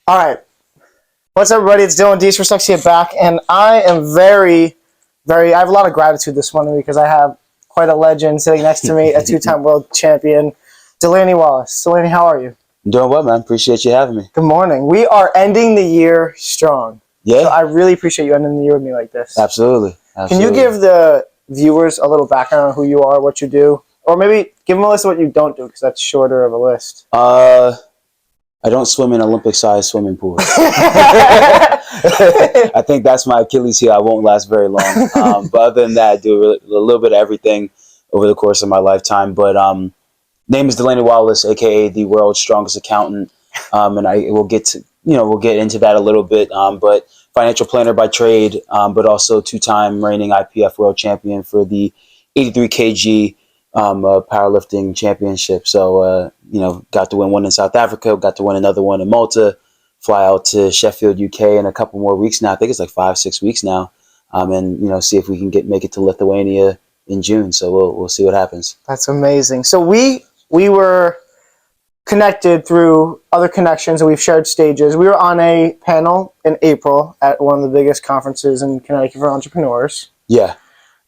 All right. What's up, everybody? It's Dylan Dees for Sexy back, and I am I have a lot of gratitude this morning because I have quite a legend sitting next to me, a two-time world champion, Delaney Wallace. Delaney, how are you? I'm doing well, man. Appreciate you having me. Good morning. We are ending the year strong. Yeah. So I really appreciate you ending the year with me like this. Absolutely. Can you give the viewers a little background on who you are, what you do? Or maybe give them a list of what you don't do, because that's shorter of a list. I don't swim in Olympic-sized swimming pools. I think that's my Achilles heel. I won't last very long. But other than that, I do a little bit of everything over the course of my lifetime. But name is Delaney Wallace, aka the world's strongest accountant. And we'll get into that a little bit. But financial planner by trade, but also two-time reigning IPF world champion for the 83 kg powerlifting championship. So, got to win one in South Africa, got to win another one in Malta, fly out to Sheffield, UK in a couple more weeks now. I think it's like 5-6 weeks now. And, see if we can make it to Lithuania in June. So we'll see what happens. That's amazing. So we were connected through other connections, and we've shared stages. We were on a panel in April at one of the biggest conferences in Connecticut for entrepreneurs. Yeah.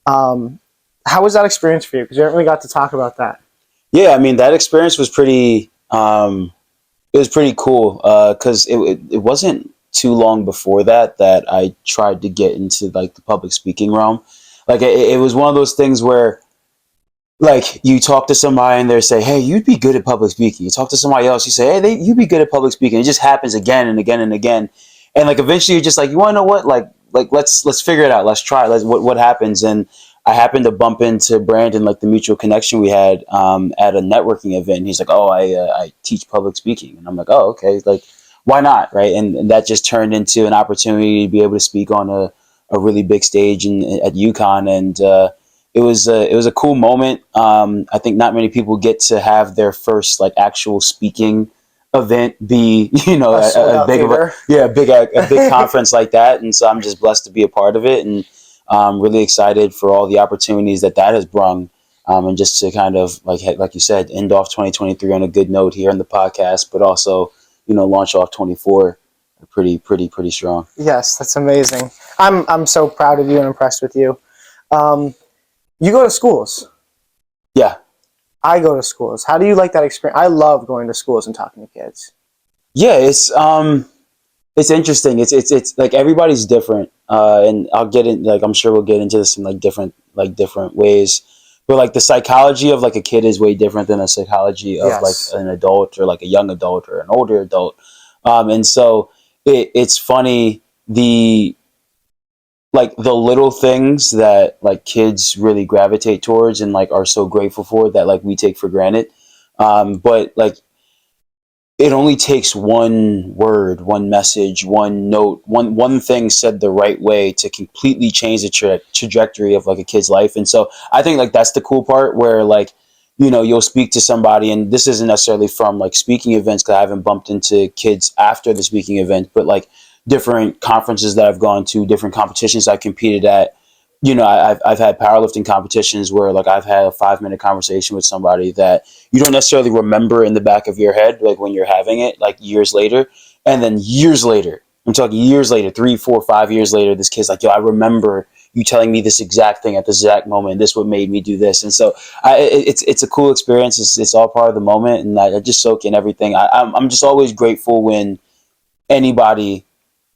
How was that experience for you? Because you haven't really got to talk about that. Yeah, I mean, that experience was pretty. It was pretty cool because it wasn't too long before that I tried to get into like the public speaking realm. Like it was one of those things where, like, you talk to somebody and they say, "Hey, you'd be good at public speaking." You talk to somebody else, you say, "Hey, you'd be good at public speaking." It just happens again and again and again, and like eventually you're just like, "You want to know what? Like let's figure it out. Let's try. What happens?" And I happened to bump into Brandon, like the mutual connection we had at a networking event. He's like, "Oh, I teach public speaking," and I'm like, "Oh, okay. Like, why not?" Right? And that just turned into an opportunity to be able to speak on a really big stage at UConn, and it was a cool moment. I think not many people get to have their first like actual speaking event be a big conference like that, and so I'm just blessed to be a part of it, and really excited for all the opportunities that has brung, and just to kind of like you said, end off 2023 on a good note here on the podcast, but also launch off 24 pretty strong. Yes, that's amazing. I'm so proud of you and impressed with you. You go to schools. Yeah. I go to schools. How do you like that experience? I love going to schools and talking to kids. Yeah, it's interesting. It's like everybody's different, and I'll get in. Like I'm sure we'll get into this in different ways. But like the psychology of like a kid is way different than the psychology of like an adult or like a young adult or an older adult. And so it's funny the little things that like kids really gravitate towards and like are so grateful for that like we take for granted. But like it only takes one word, one message, one note, one thing said the right way to completely change the trajectory of like a kid's life. And so I think like that's the cool part where like, you'll speak to somebody, and this isn't necessarily from like speaking events because I haven't bumped into kids after the speaking event, but like different conferences that I've gone to, different competitions I competed at. I've had powerlifting competitions where like I've had a 5-minute conversation with somebody that you don't necessarily remember in the back of your head, like when you're having it, like years later. And then years later, I'm talking years later, 3, 4, 5 years later, this kid's like, "Yo, I remember you telling me this exact thing at this exact moment. This what made me do this." And so it's a cool experience. It's all part of the moment, and I just soak in everything. I'm just always grateful when anybody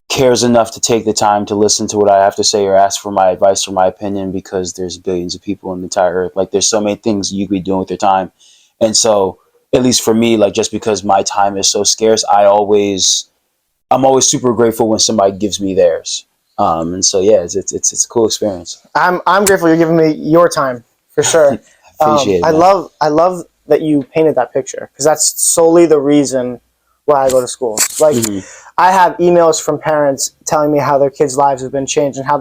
cares enough to take the time to listen to what I have to say or ask for my advice or my opinion, because there's billions of people in the entire earth. Like there's so many things you could be doing with your time. And so at least for me, like just because my time is so scarce, I'm always super grateful when somebody gives me theirs. And so, yeah, it's a cool experience. I'm grateful you're giving me your time for sure. Appreciate it. I love that you painted that picture, because that's solely the reason why I go to school. Like, I have emails from parents telling me how their kids' lives have been changed and how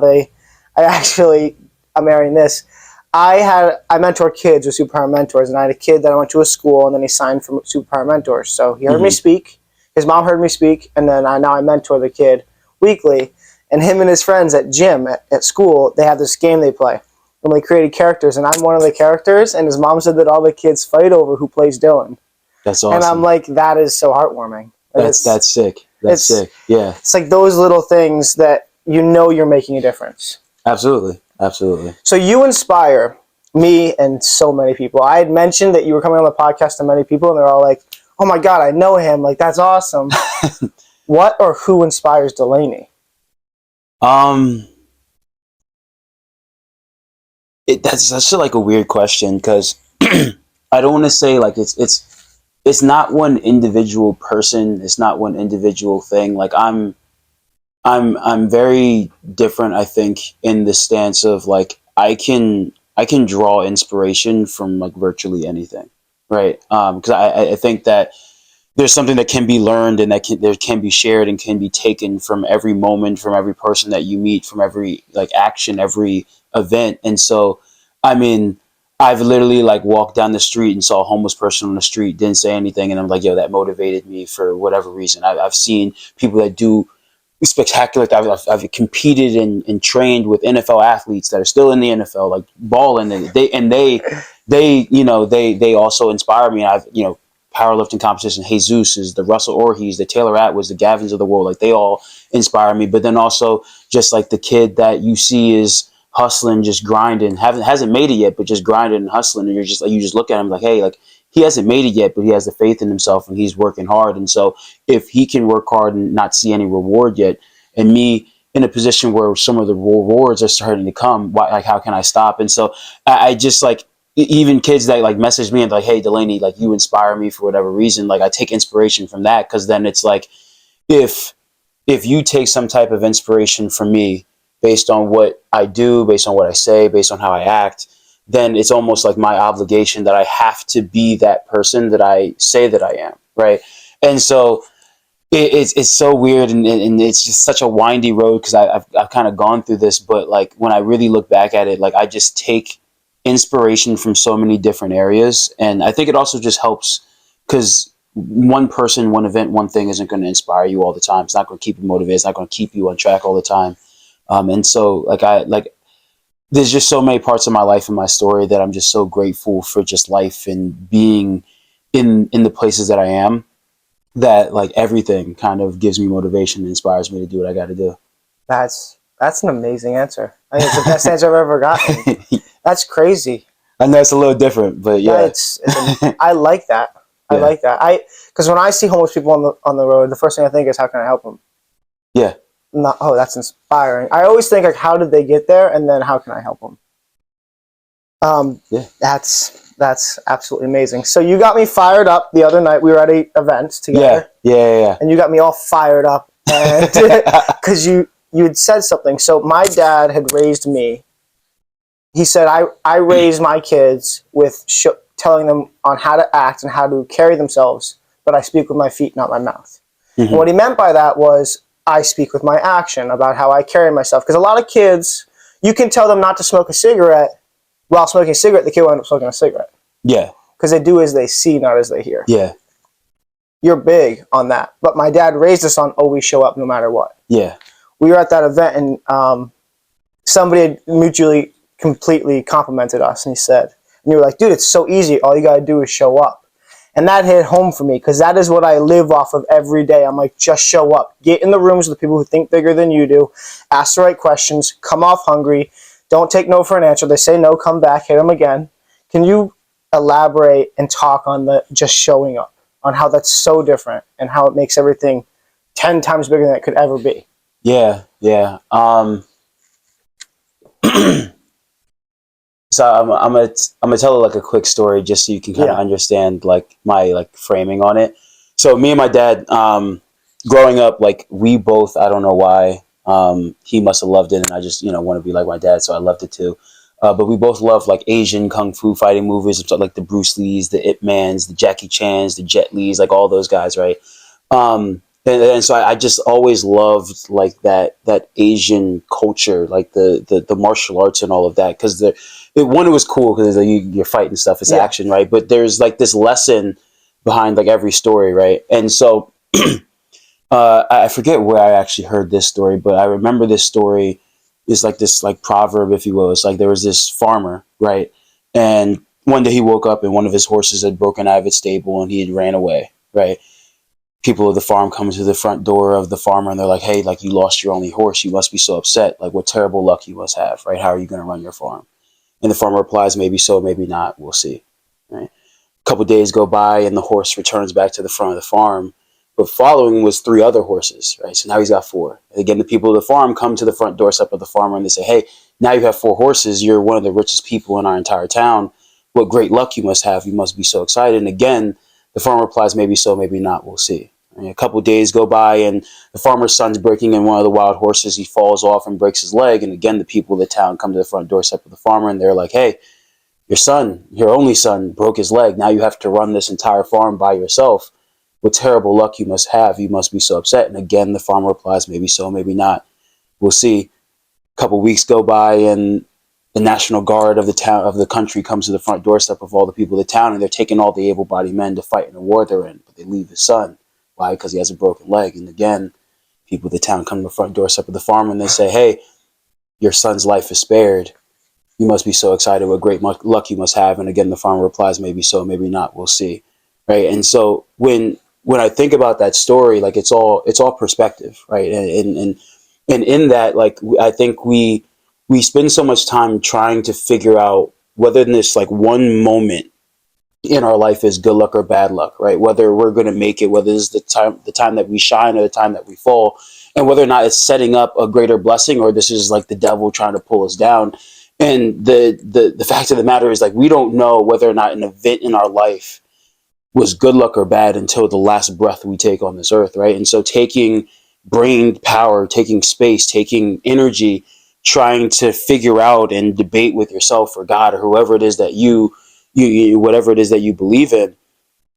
I'm airing this. I mentor kids with Superpower Mentors, and I had a kid that I went to a school, and then he signed for Superpower Mentors. So he heard me speak, his mom heard me speak, and then now I mentor the kid weekly. And him and his friends at gym, at school, they have this game they play. And they created characters, and I'm one of the characters, and his mom said that all the kids fight over who plays Dylan. That's awesome. And I'm like, that is so heartwarming. That's sick. That's sick. Yeah, It's like those little things that you know you're making a difference. absolutely. So you inspire me and so many people. I had mentioned that you were coming on the podcast to many people, and they're all like, "Oh my God, I know him! Like that's awesome." What or who inspires Delaney? Um, that's such like a weird question because I don't want to say like it's not one individual person. It's not one individual thing. Like I'm very different. I think in the stance of like I can draw inspiration from like virtually anything, right? Because I think that there's something that can be learned and there can be shared and can be taken from every moment, from every person that you meet, from every like action, every event. And so, I mean, I've literally like walked down the street and saw a homeless person on the street, didn't say anything, and I'm like, yo, that motivated me for whatever reason. I've seen people that do spectacular. I've competed and trained with NFL athletes that are still in the NFL, like balling, and they also inspire me. I've powerlifting competition. Jesus is the Russell Orhees, the Taylor Atwoods, the Gavins of the world. Like they all inspire me. But then also just like the kid that you see is hustling, just grinding, hasn't made it yet, but just grinding and hustling, and you're just like you just look at him like, hey, like he hasn't made it yet, but he has the faith in himself and he's working hard. And so if he can work hard and not see any reward yet, and me in a position where some of the rewards are starting to come, like how can I stop? And so I just like even kids that like message me and like, hey Delaney, like you inspire me for whatever reason. Like I take inspiration from that because then it's like if you take some type of inspiration from me based on what I do, based on what I say, based on how I act, then it's almost like my obligation that I have to be that person that I say that I am, right? And so it's so weird and it's just such a windy road because I've kind of gone through this, but like when I really look back at it, like I just take inspiration from so many different areas, and I think it also just helps because one person, one event, one thing isn't going to inspire you all the time. It's not going to keep you motivated. It's not going to keep you on track all the time. And so like there's just so many parts of my life and my story that I'm just so grateful for just life and being in the places that I am, that like everything kind of gives me motivation and inspires me to do what I got to do. That's an amazing answer. I think it's the best answer I've ever gotten. That's crazy. I know it's a little different, but yeah, I like that. I Yeah. like that. Because when I see homeless people on the road, the first thing I think is, how can I help them? Yeah. Not, oh, that's inspiring. I always think like, how did they get there, and then how can I help them? Yeah. That's absolutely amazing. So you got me fired up the other night. We were at an event together. Yeah. And you got me all fired up, and because you had said something. So my dad had raised me. He said I raised my kids with telling them on how to act and how to carry themselves, but I speak with my feet, not my mouth. Mhm. And what he meant by that was I speak with my action about how I carry myself. Because a lot of kids, you can tell them not to smoke a cigarette. While smoking a cigarette, the kid will end up smoking a cigarette. Yeah. Because they do as they see, not as they hear. Yeah. You're big on that. But my dad raised us on always show up no matter what. Yeah. We were at that event, and somebody had mutually completely complimented us, and he said, and you were like, dude, it's so easy. All you got to do is show up. And that hit home for me because that is what I live off of every day. I'm like, just show up. Get in the rooms with the people who think bigger than you do. Ask the right questions. Come off hungry. Don't take no for an answer. They say no, come back, hit them again. Can you elaborate and talk on the just showing up, on how that's so different and how it makes everything 10 times bigger than it could ever be? Yeah. So I'm gonna tell like a quick story just so you can kind of understand like my like framing on it. So me and my dad, growing up, like we both, I don't know why, he must have loved it, and I just want to be like my dad, so I loved it too. But we both love like Asian kung fu fighting movies, like the Bruce Lees, the Ip Mans, the Jackie Chans, the Jet Lees, like all those guys, right? And so I just always loved like that Asian culture, like the martial arts and all of that, because it was cool because you're fighting stuff, it's action, right? But there's like this lesson behind like every story, right? And so I forget where I actually heard this story, but I remember this story is like this like proverb, if you will. It's like there was this farmer, right? And one day he woke up and one of his horses had broken out of its stable and he had ran away, right? people of the farm come to the front door of the farmer and they're like, hey, like you lost your only horse. You must be so upset. Like what terrible luck you must have, right? How are you going to run your farm? And the farmer replies, maybe so, maybe not. We'll see. Right? A couple days go by and the horse returns back to the front of the farm. But following was 3 other horses, right? So now he's got 4. And again, the people of the farm come to the front doorstep of the farmer and they say, hey, now you have 4 horses. You're one of the richest people in our entire town. What great luck you must have. You must be so excited. And again, the farmer replies, maybe so, maybe not. We'll see. And a couple of days go by and the farmer's son's breaking in one of the wild horses. He falls off and breaks his leg. And again, the people of the town come to the front doorstep of the farmer and they're like, hey, your son, your only son, broke his leg. Now you have to run this entire farm by yourself. What terrible luck you must have. You must be so upset. And again, the farmer replies, maybe so, maybe not. We'll see. A couple of weeks go by and the National Guard of the town of the country comes to the front doorstep of all the people of the town and they're taking all the able-bodied men to fight in the war they're in. But they leave his son. Why? Because he has a broken leg. And again, people of the town come to the front doorstep of the farmer and they say, hey, your son's life is spared. You must be so excited. What great luck you must have. And again, the farmer replies, maybe so, maybe not. We'll see. Right. And so when I think about that story, like it's all perspective. Right. And in that, like, I think we spend so much time trying to figure out whether this like one moment in our life is good luck or bad luck, right? Whether we're going to make it, whether it's the time that we shine or the time that we fall, and whether or not it's setting up a greater blessing or this is like the devil trying to pull us down. And the fact of the matter is, like, we don't know whether or not an event in our life was good luck or bad until the last breath we take on this earth, right? And so taking brain power, taking space, taking energy, trying to figure out and debate with yourself or God or whoever it is that you whatever it is that you believe in,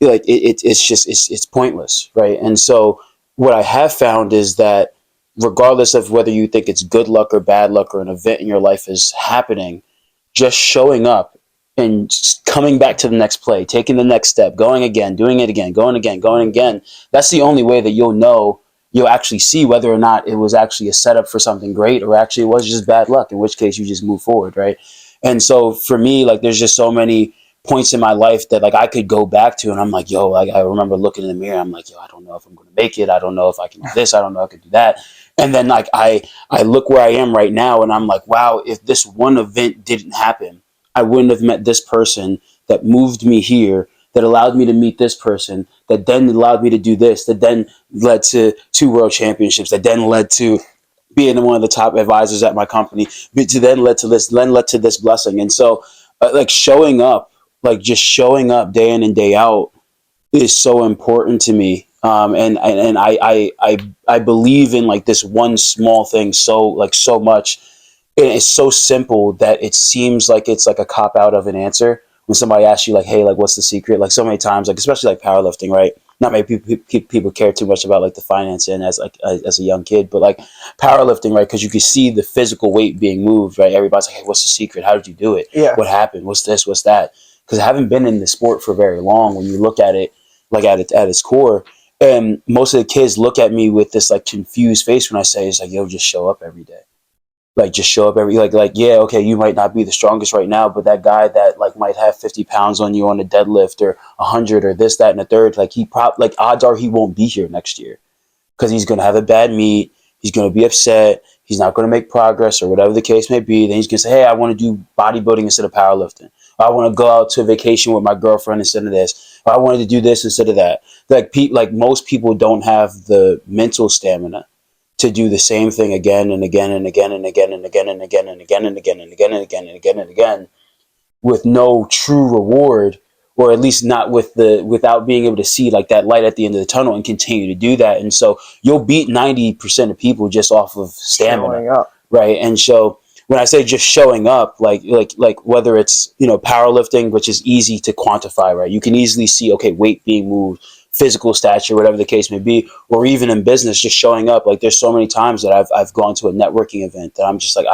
like it's pointless, right? And so what I have found is that regardless of whether you think it's good luck or bad luck or an event in your life is happening, just showing up and just coming back to the next play, taking the next step, going again, doing it again, going again, going again. That's the only way that you'll actually see whether or not it was actually a setup for something great or actually it was just bad luck, in which case you just move forward, right? And so for me, like, there's just so many points in my life that like I could go back to and I'm like, yo, like I remember looking in the mirror, I'm like, yo, I don't know if I'm gonna make it. I don't know if I can do this, I don't know if I can do that. And then like I look where I am right now and I'm like, wow, if this one event didn't happen, I wouldn't have met this person that moved me here, that allowed me to meet this person, that then allowed me to do this, that then led to 2 world championships, that then led to being one of the top advisors at my company, to then led to this blessing. And so like showing up, like just showing up day in and day out is so important to me. And I believe in like this one small thing so much. And it's so simple that it seems like it's like a cop out of an answer when somebody asks you like, hey, like what's the secret? Like so many times, like especially like powerlifting, right? Not many people care too much about like the finance end as like as a young kid, but like powerlifting, right? Because you can see the physical weight being moved, right? Everybody's like, hey, what's the secret? How did you do it? Yeah. What happened? What's this? What's that? Because I haven't been in the sport for very long. When you look at it, like at its core, and most of the kids look at me with this like confused face when I say it's like, yo, just show up every day. Like just show up every like yeah, okay, you might not be the strongest right now, but that guy that like might have 50 pounds on you on a deadlift or 100 or this, that, and a third, like like odds are he won't be here next year because he's gonna have a bad meet, he's gonna be upset, he's not gonna make progress or whatever the case may be. Then he's gonna say, hey, I want to do bodybuilding instead of powerlifting. Or I want to go out to a vacation with my girlfriend instead of this. Or I wanted to do this instead of that. Like most people don't have the mental stamina to do the same thing again and again and again and again and again and again and again and again and again and again and again and again with no true reward, or at least not without being able to see like that light at the end of the tunnel and continue to do that. And so you'll beat 90% of people just off of stamina, right? And so when I say just showing up, like whether it's, you know, powerlifting, which is easy to quantify, right? You can easily see, okay, weight being moved, physical stature, whatever the case may be, or even in business, just showing up. Like there's so many times that I've gone to a networking event that I'm just like,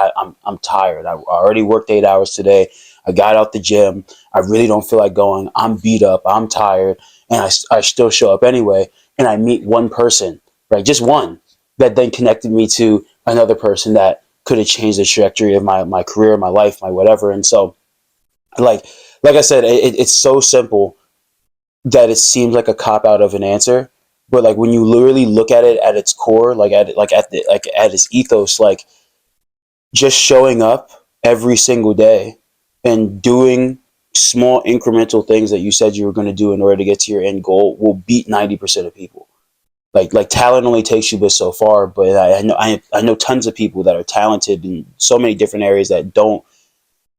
I'm tired. I already worked 8 hours today. I got out the gym. I really don't feel like going. I'm beat up. I'm tired. And I still show up anyway. And I meet one person, right? Just one that then connected me to another person that could have changed the trajectory of my career, my life, my whatever. And so like I said, it's so simple that it seems like a cop out of an answer, but like when you literally look at it at its core, at its ethos, like just showing up every single day and doing small incremental things that you said you were going to do in order to get to your end goal will beat 90% of people. Like talent only takes you but so far, but I know tons of people that are talented in so many different areas that don't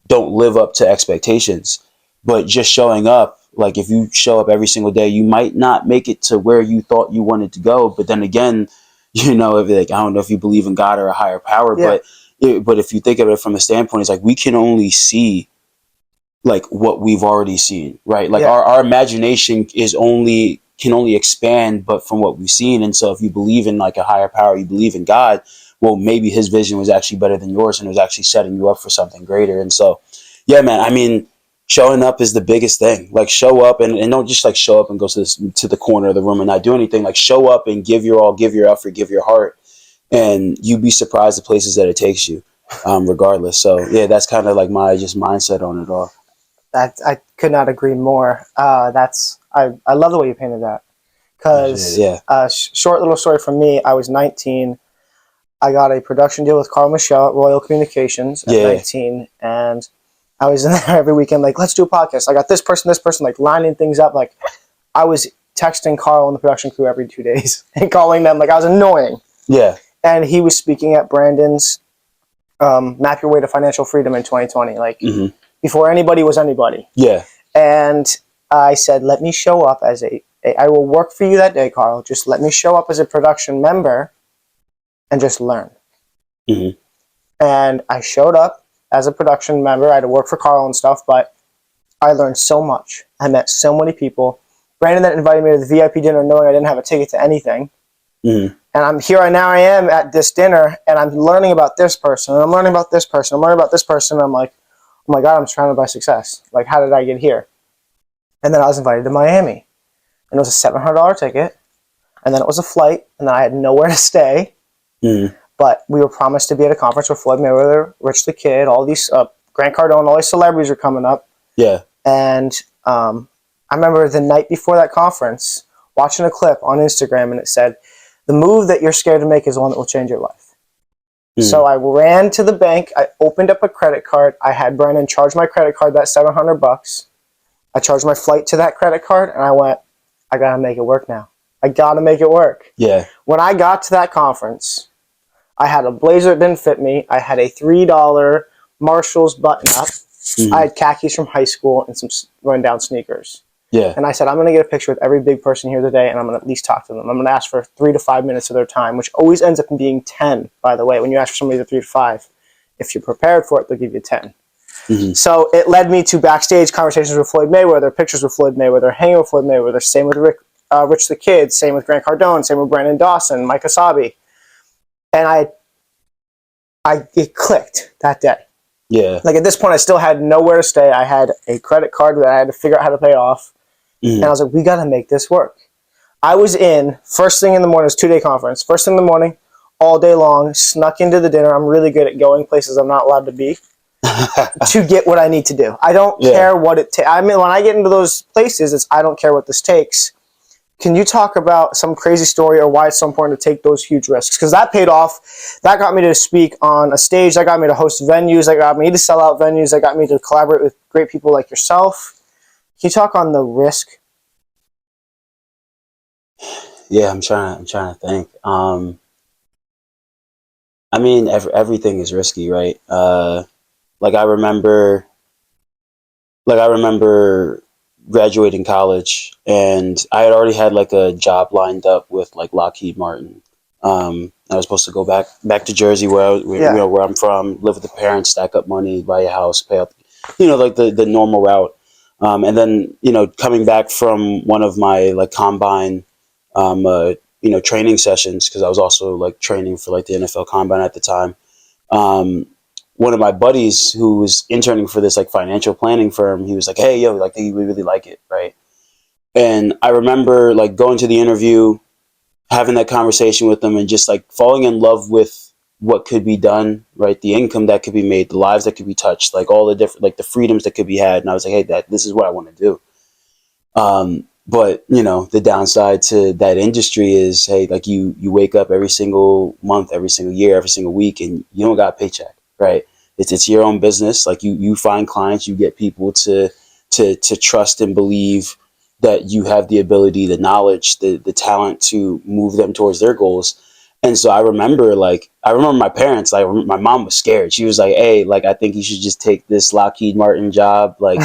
live up to expectations. But just showing up, like if you show up every single day, you might not make it to where you thought you wanted to go. But then again, if like, I don't know if you believe in God or a higher power, Yeah. but if you think of it from a standpoint, it's like we can only see like what we've already seen, right? Like Yeah. our imagination can only expand, but from what we've seen. And so if you believe in like a higher power, you believe in God, well, maybe his vision was actually better than yours and it was actually setting you up for something greater. And so, yeah, man, I mean, showing up is the biggest thing. Like show up and don't just like show up and go to the corner of the room and not do anything. Like show up and give your all, give your effort, give your heart. And you'd be surprised the places that it takes you, regardless. So yeah, that's kind of like my just mindset on it all. I could not agree more. I love the way you painted that. Because Yeah. short little story from me, I was 19. I got a production deal with Carl Michelle at Royal Communications at 19, and I was in there every weekend, like, let's do a podcast. I got this person, like lining things up. Like, I was texting Carl and the production crew every 2 days and calling them. Like, I was annoying. Yeah. And he was speaking at Brandon's Map Your Way to Financial Freedom in 2020, like before anybody was anybody. Yeah. And I said, let me show up as I will work for you that day, Carl. Just let me show up as a production member and just learn. Mm-hmm. And I showed up as a production member. I had to work for Carl and stuff, but I learned so much. I met so many people. Brandon then invited me to the VIP dinner knowing I didn't have a ticket to anything. Mm-hmm. And I am at this dinner, and I'm learning about this person, and I'm learning about this person, I'm learning about this person, and I'm like, oh my God, I'm surrounded by success. Like, how did I get here? And then I was invited to Miami. And it was a $700 ticket, and then it was a flight, and then I had nowhere to stay. Mm-hmm. But we were promised to be at a conference with Floyd Mayweather, Rich the Kid, all these, Grant Cardone, all these celebrities were coming up. Yeah. And I remember the night before that conference, watching a clip on Instagram, and it said, the move that you're scared to make is the one that will change your life. Mm-hmm. So I ran to the bank. I opened up a credit card. I had Brandon charge my credit card that $700. I charged my flight to that credit card, and I went, I got to make it work now. I got to make it work. Yeah. When I got to that conference, I had a blazer that didn't fit me. I had a $3 Marshalls button-up. Mm-hmm. I had khakis from high school and some run-down sneakers. Yeah. And I said, I'm going to get a picture with every big person here today, and I'm going to at least talk to them. I'm going to ask for 3 to 5 minutes of their time, which always ends up being 10, by the way. When you ask for somebody to 3 to 5, if you're prepared for it, they'll give you 10. Mm-hmm. So it led me to backstage conversations with Floyd Mayweather, pictures with Floyd Mayweather, hanging with Floyd Mayweather, same with Rich the Kid, same with Grant Cardone, same with Brandon Dawson, Mike Asabi. And it clicked that day. Yeah. Like at this point, I still had nowhere to stay. I had a credit card that I had to figure out how to pay off. Mm-hmm. And I was like, we got to make this work. I was in, first thing in the morning, it was a 2-day conference. First thing in the morning, all day long, snuck into the dinner. I'm really good at going places I'm not allowed to be to get what I need to do. I don't care what it takes. I mean, when I get into those places, I don't care what this takes. Can you talk about some crazy story or why it's so important to take those huge risks? Because that paid off. That got me to speak on a stage. That got me to host venues. That got me to sell out venues. That got me to collaborate with great people like yourself. Can you talk on the risk? Yeah, I'm trying to think. I mean, everything is risky, right? Like I remember graduating college, and I had already had like a job lined up with like Lockheed Martin. I was supposed to go back to Jersey, where I'm from, live with the parents, stack up money, buy a house, pay up, like the normal route. And then coming back from one of my like combine, training sessions, because I was also like training for like the NFL Combine at the time. One of my buddies who was interning for this like financial planning firm, he was like, hey, yo, like, we really like it, right? And I remember like going to the interview, having that conversation with them, and just like falling in love with what could be done, right? The income that could be made, the lives that could be touched, like all the different, like the freedoms that could be had. And I was like, hey, this is what I want to do. But the downside to that industry is, hey, like you wake up every single month, every single year, every single week, and you don't got a paycheck, right? It's your own business. Like you find clients, you get people to trust and believe that you have the ability, the knowledge, the talent to move them towards their goals. And so I remember my parents, like my mom was scared. She was like, hey, like I think you should just take this Lockheed Martin job, like,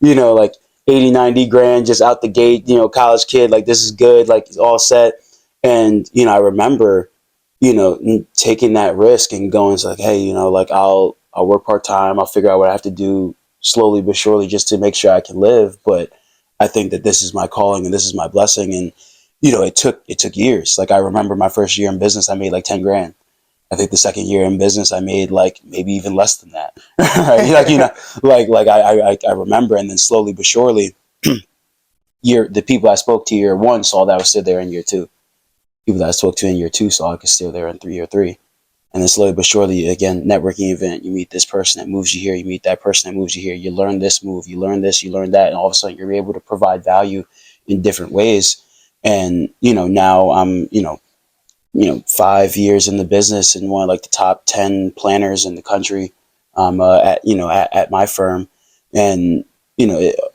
like 80, 90 grand just out the gate, college kid, like this is good, like it's all set. And, I remember, taking that risk and going, it's like, hey, like I'll work part time. I'll figure out what I have to do slowly but surely just to make sure I can live. But I think that this is my calling and this is my blessing. And, it took years. Like I remember my first year in business, I made like 10 grand. I think the second year in business, I made like maybe even less than that. Right? I remember, and then slowly but surely, the people I spoke to year one saw that I was still there in year two. People that I spoke to in year two saw I could still there in year three. And then slowly but surely, again, networking event, you meet this person that moves you here, you meet that person that moves you here, you learn this move, you learn this, you learn that, and all of a sudden you're able to provide value in different ways. And, now I'm, 5 years in the business and one of like the top 10 planners in the country at my firm. And,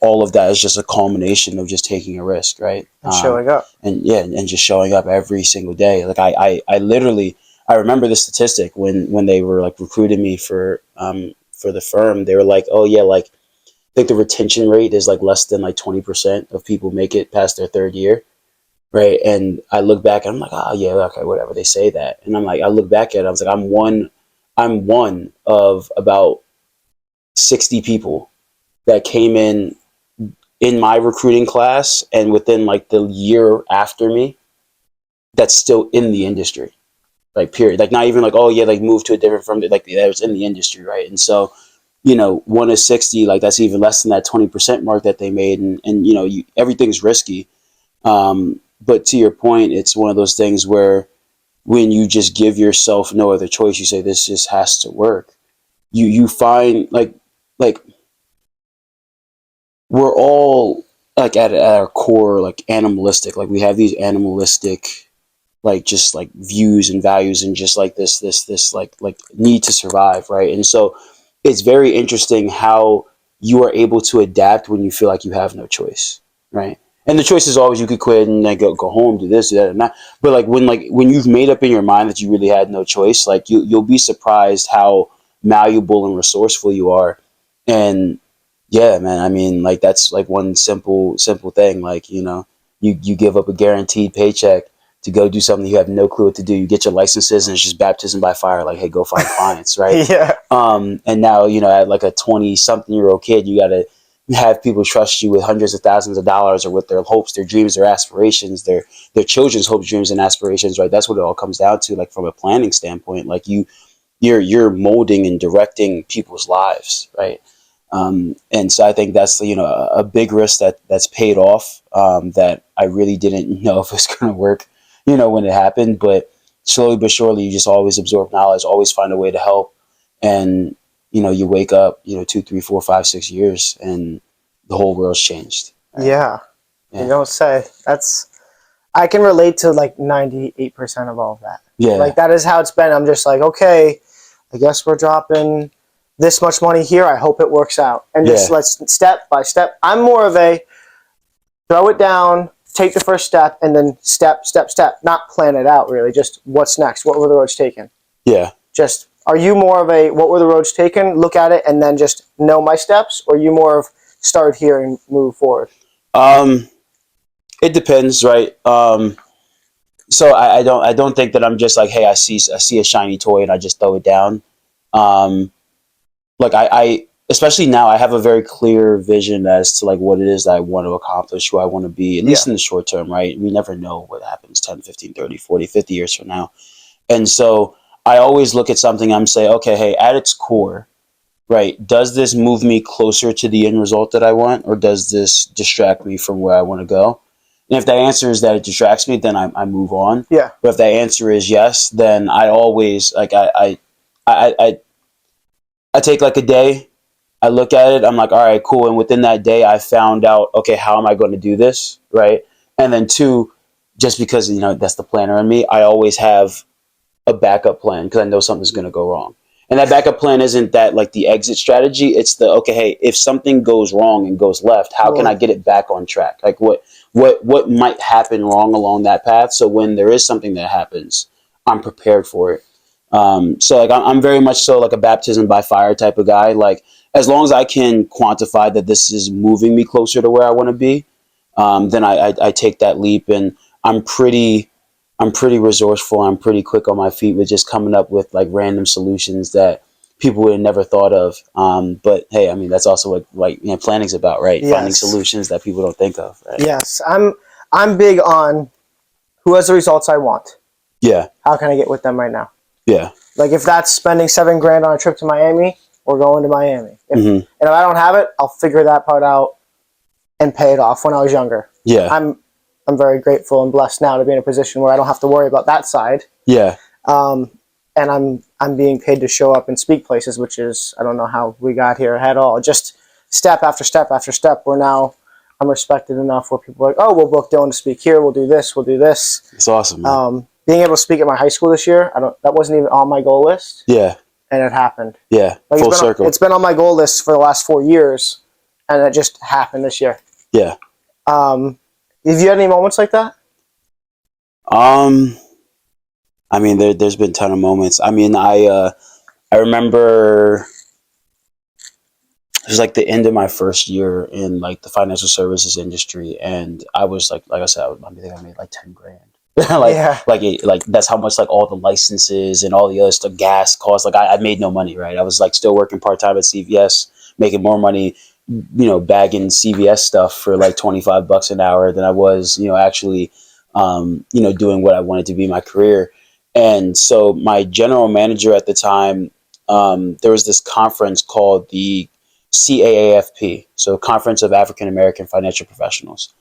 all of that is just a culmination of just taking a risk, right? And showing up. And just showing up every single day. Like I literally, I remember the statistic when they were like recruiting me for the firm. They were like, oh yeah, like I think the retention rate is like less than like 20% of people make it past their third year. Right. And I look back and I'm like, oh yeah, okay, whatever. They say that. And I'm like, I look back at it, I was like, I'm one of about 60 people that came in my recruiting class and within like the year after me that's still in the industry. Like period. Like not even like, oh yeah, like moved to a different firm, like that was in the industry, right? And so, one is 60, like that's even less than that 20% mark that they made. And everything's risky. But to your point, it's one of those things where when you just give yourself no other choice, you say this just has to work. You find like we're all like at our core like animalistic. Like we have these animalistic like just like views and values and just like this like need to survive, right? And so it's very interesting how you are able to adapt when you feel like you have no choice, right? And the choice is always you could quit and like go home, do this, do that, and that. But when you've made up in your mind that you really had no choice, like you'll be surprised how malleable and resourceful you are. And yeah, man, I mean, like that's like one simple thing. Like you give up a guaranteed paycheck to go do something you have no clue what to do. You get your licenses and it's just baptism by fire. Like, hey, go find clients, right? Yeah. And now at like a 20-something-year-old kid, you got to have people trust you with hundreds of thousands of dollars or with their hopes, their dreams, their aspirations, their children's hopes, dreams, and aspirations, right? That's what it all comes down to, like from a planning standpoint. Like you're molding and directing people's lives, right? And so I think that's a big risk that's paid off, that I really didn't know if it was going to work, when it happened. But slowly but surely, you just always absorb knowledge, always find a way to help, and you wake up, 2, 3, 4, 5, 6 years, and the whole world's changed. Right? Yeah. You don't say. I can relate to like 98% of all of that. Yeah. Like that is how it's been. I'm just like, okay, I guess we're dropping this much money here. I hope it works out. And just let's step by step. I'm more of a throw it down, take the first step, and then step, not plan it out really. Just what's next? What were the roads taken? Yeah. Just, are you more of a, what were the roads taken? Look at it and then just know my steps? Or are you more of start here and move forward? It depends, right? So I don't think that I'm just like, hey, I see a shiny toy and I just throw it down. Like I especially now I have a very clear vision as to like what it is that I want to accomplish, who I want to be, at least in the short term, right? We never know what happens 10, 15, 30, 40, 50 years from now. And so I always look at something, I'm say, okay, hey, at its core, right, does this move me closer to the end result that I want, or does this distract me from where I want to go? And if the answer is that it distracts me, then I move on. Yeah. But if the answer is yes, then I always like I take like a day. I look at it, I'm like, all right, cool. And within that day, I found out, okay, how am I going to do this, right? And then two, just because that's the planner in me, I always have a backup plan because I know something's going to go wrong. And that backup plan isn't that like the exit strategy. It's the, okay, hey, if something goes wrong and goes left, how can I get it back on track? Like what might happen wrong along that path? So when there is something that happens, I'm prepared for it. So like I'm very much so like a baptism by fire type of guy. Like as long as I can quantify that this is moving me closer to where I want to be, then I take that leap. And I'm pretty resourceful. I'm pretty quick on my feet with just coming up with like random solutions that people would have never thought of. But hey, I mean, that's also what like planning's about, right? Yes. Finding solutions that people don't think of. Right? Yes, I'm big on who has the results I want. Yeah. How can I get with them right now? Yeah. Like if that's spending $7,000 on a trip to Miami, we're going to Miami. And if I don't have it, I'll figure that part out and pay it off when I was younger. Yeah. I'm very grateful and blessed now to be in a position where I don't have to worry about that side. Yeah. And I'm being paid to show up and speak places, which is, I don't know how we got here at all. Just step after step after step. Where now I'm respected enough where people are like, oh, we'll book Dylan to speak here. We'll do this. We'll do this. It's awesome, man. Being able to speak at my high school this year, that wasn't even on my goal list. Yeah. And it happened. Yeah. Like Full circle. It's been on my goal list for the last 4 years, and it just happened this year. Yeah. Have you had any moments like that? I mean, there's been a ton of moments. I mean, I remember it was like the end of my first year in like the financial services industry, and I was like I said, I think I made like $10,000. like that's how much like all the licenses and all the other stuff, gas costs. Like I made no money, right? I was like still working part time at CVS, making more money, bagging CVS stuff for like $25 an hour than I was, actually, doing what I wanted to be my career. And so my general manager at the time, there was this conference called the CAAFP, so Conference of African American Financial Professionals.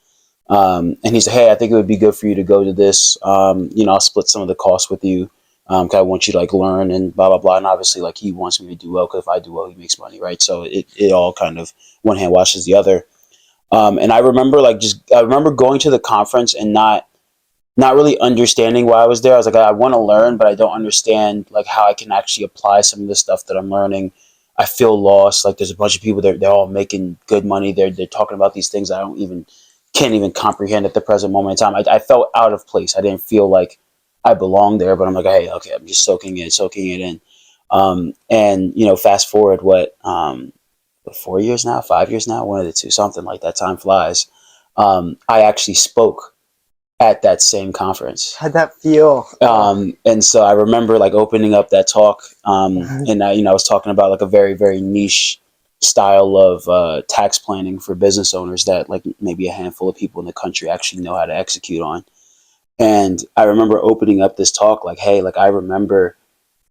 And he said, hey, I think it would be good for you to go to this. I'll split some of the costs with you. Cause I want you to like learn and blah, blah, blah. And obviously like he wants me to do well, cause if I do well, he makes money. Right. So it all kind of one hand washes the other. And I remember going to the conference and not really understanding why I was there. I was like, I want to learn, but I don't understand like how I can actually apply some of the stuff that I'm learning. I feel lost. Like there's a bunch of people they're all making good money. They're talking about these things I can't even comprehend at the present moment in time. I felt out of place. I didn't feel like I belonged there, but I'm like, hey, okay, I'm just soaking it in. And fast forward 4 years now, 5 years now, one of the two, something like that. Time flies. I actually spoke at that same conference. How'd that feel? And so I remember like opening up that talk, and I was talking about like a very, very niche style of tax planning for business owners that like maybe a handful of people in the country actually know how to execute on. And I remember opening up this talk like, hey, like I remember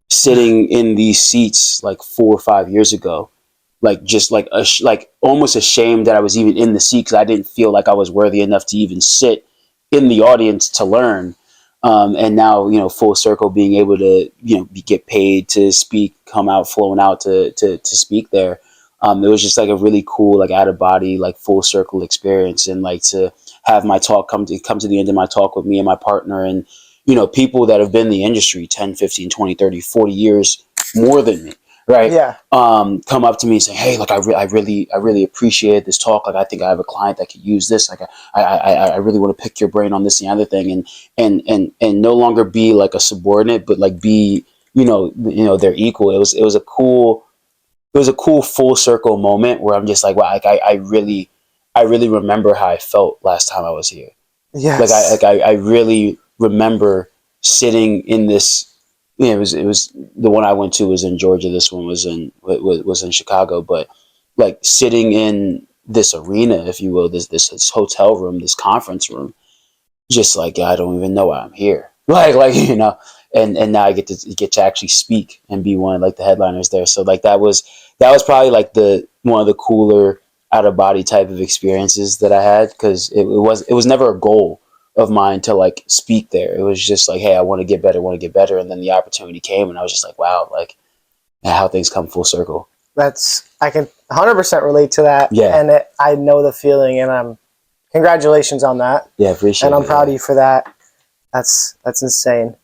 sitting in these seats like 4 or 5 years ago, like just like almost ashamed that I was even in the seat because I didn't feel like I was worthy enough to even sit in the audience to learn. And now, full circle, being able to, get paid to speak, flown out to speak there. It was just like a really cool, like out of body, like full circle experience. And like to have my talk come to the end of my talk with me and my partner and, people that have been in the industry 10, 15, 20, 30, 40 years more than me. Right. Yeah. Come up to me and say, hey, like I really appreciated this talk. Like I think I have a client that could use this. Like I really want to pick your brain on this and the other thing, and no longer be like a subordinate, but like be they're equal. It was a cool full circle moment where I'm just like, wow, like I really remember how I felt last time I was here. Yes. I really remember sitting in this. It was the one I went to was in Georgia. This one was in Chicago. But like sitting in this arena, if you will, this hotel room, this conference room, just like I don't even know why I'm here. And now I get to actually speak and be one of like the headliners there. So like that was probably like one of the cooler out of body type of experiences that I had, because it was never a goal of mine to like speak there. It was just like, hey, I want to get better. And then the opportunity came and I was just like, wow, like how things come full circle. I can 100% relate to that. Yeah. And I know the feeling, and congratulations on that. Yeah, appreciate it. And I'm proud of you for that. That's insane.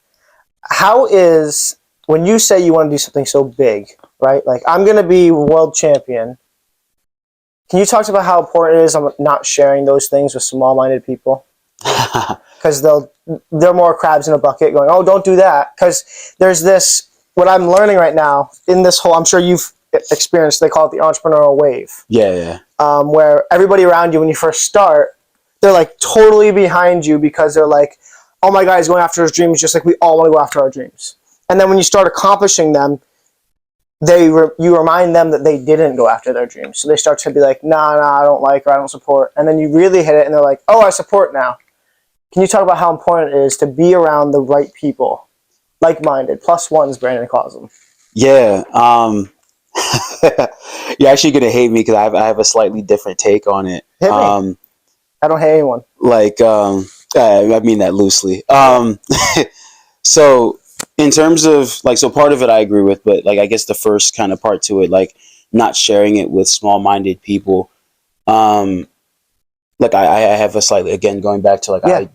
How is, when you say you want to do something so big, right? Like, I'm going to be world champion. Can you talk about how important it is on not sharing those things with small-minded people? Because they're more crabs in a bucket going, oh, don't do that. Because there's this, what I'm learning right now in this whole, I'm sure you've experienced, they call it the entrepreneurial wave. Yeah. Where everybody around you when you first start, they're like totally behind you because they're like, oh my God, he's going after his dreams just like we all want to go after our dreams. And then when you start accomplishing them, you remind them that they didn't go after their dreams. So they start to be like, nah, I don't like, or I don't support. And then you really hit it and they're like, oh, I support now. Can you talk about how important it is to be around the right people, like-minded, plus ones, Brandon calls them? Yeah. You're actually going to hate me because I have a slightly different take on it. Hit me. I don't hate anyone. I mean that loosely. So in terms of like, so part of it I agree with, but like, I guess the first kind of part to it, like not sharing it with small-minded people. Like I have a slightly, again, going back to like, I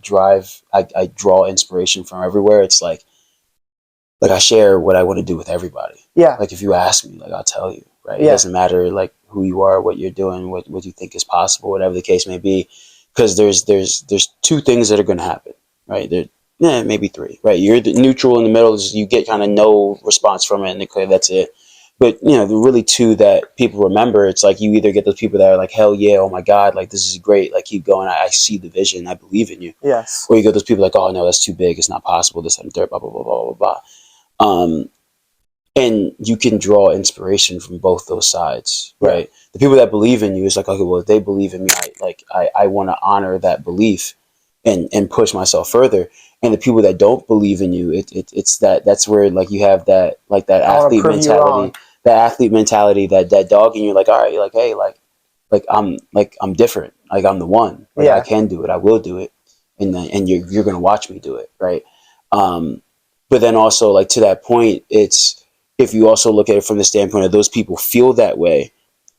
draw inspiration from everywhere. It's like I share what I want to do with everybody. Yeah. Like if you ask me, like I'll tell you, right? Yeah. It doesn't matter like who you are, what you're doing, what you think is possible, whatever the case may be. Because there's two things that are going to happen, right? Maybe three, right? You're the neutral in the middle, is you get kind of no response from it, and okay, that's it. But the really two that people remember, it's like you either get those people that are like, hell yeah, oh my God, like this is great, like keep going, I see the vision, I believe in you. Yes. Or you get those people like, oh no, that's too big, it's not possible, this and third, blah blah blah blah blah blah. And you can draw inspiration from both those sides, right? Yeah. The people that believe in you is like, okay, well, if they believe in me, I want to honor that belief and push myself further. And the people that don't believe in you, it's that's where like you have that like that athlete mentality, that dog in you, like, all right, you're like, hey, I'm different, like I'm the one, like I can do it, I will do it, and you're gonna watch me do it, right? But then also like to that point, it's if you also look at it from the standpoint of those people feel that way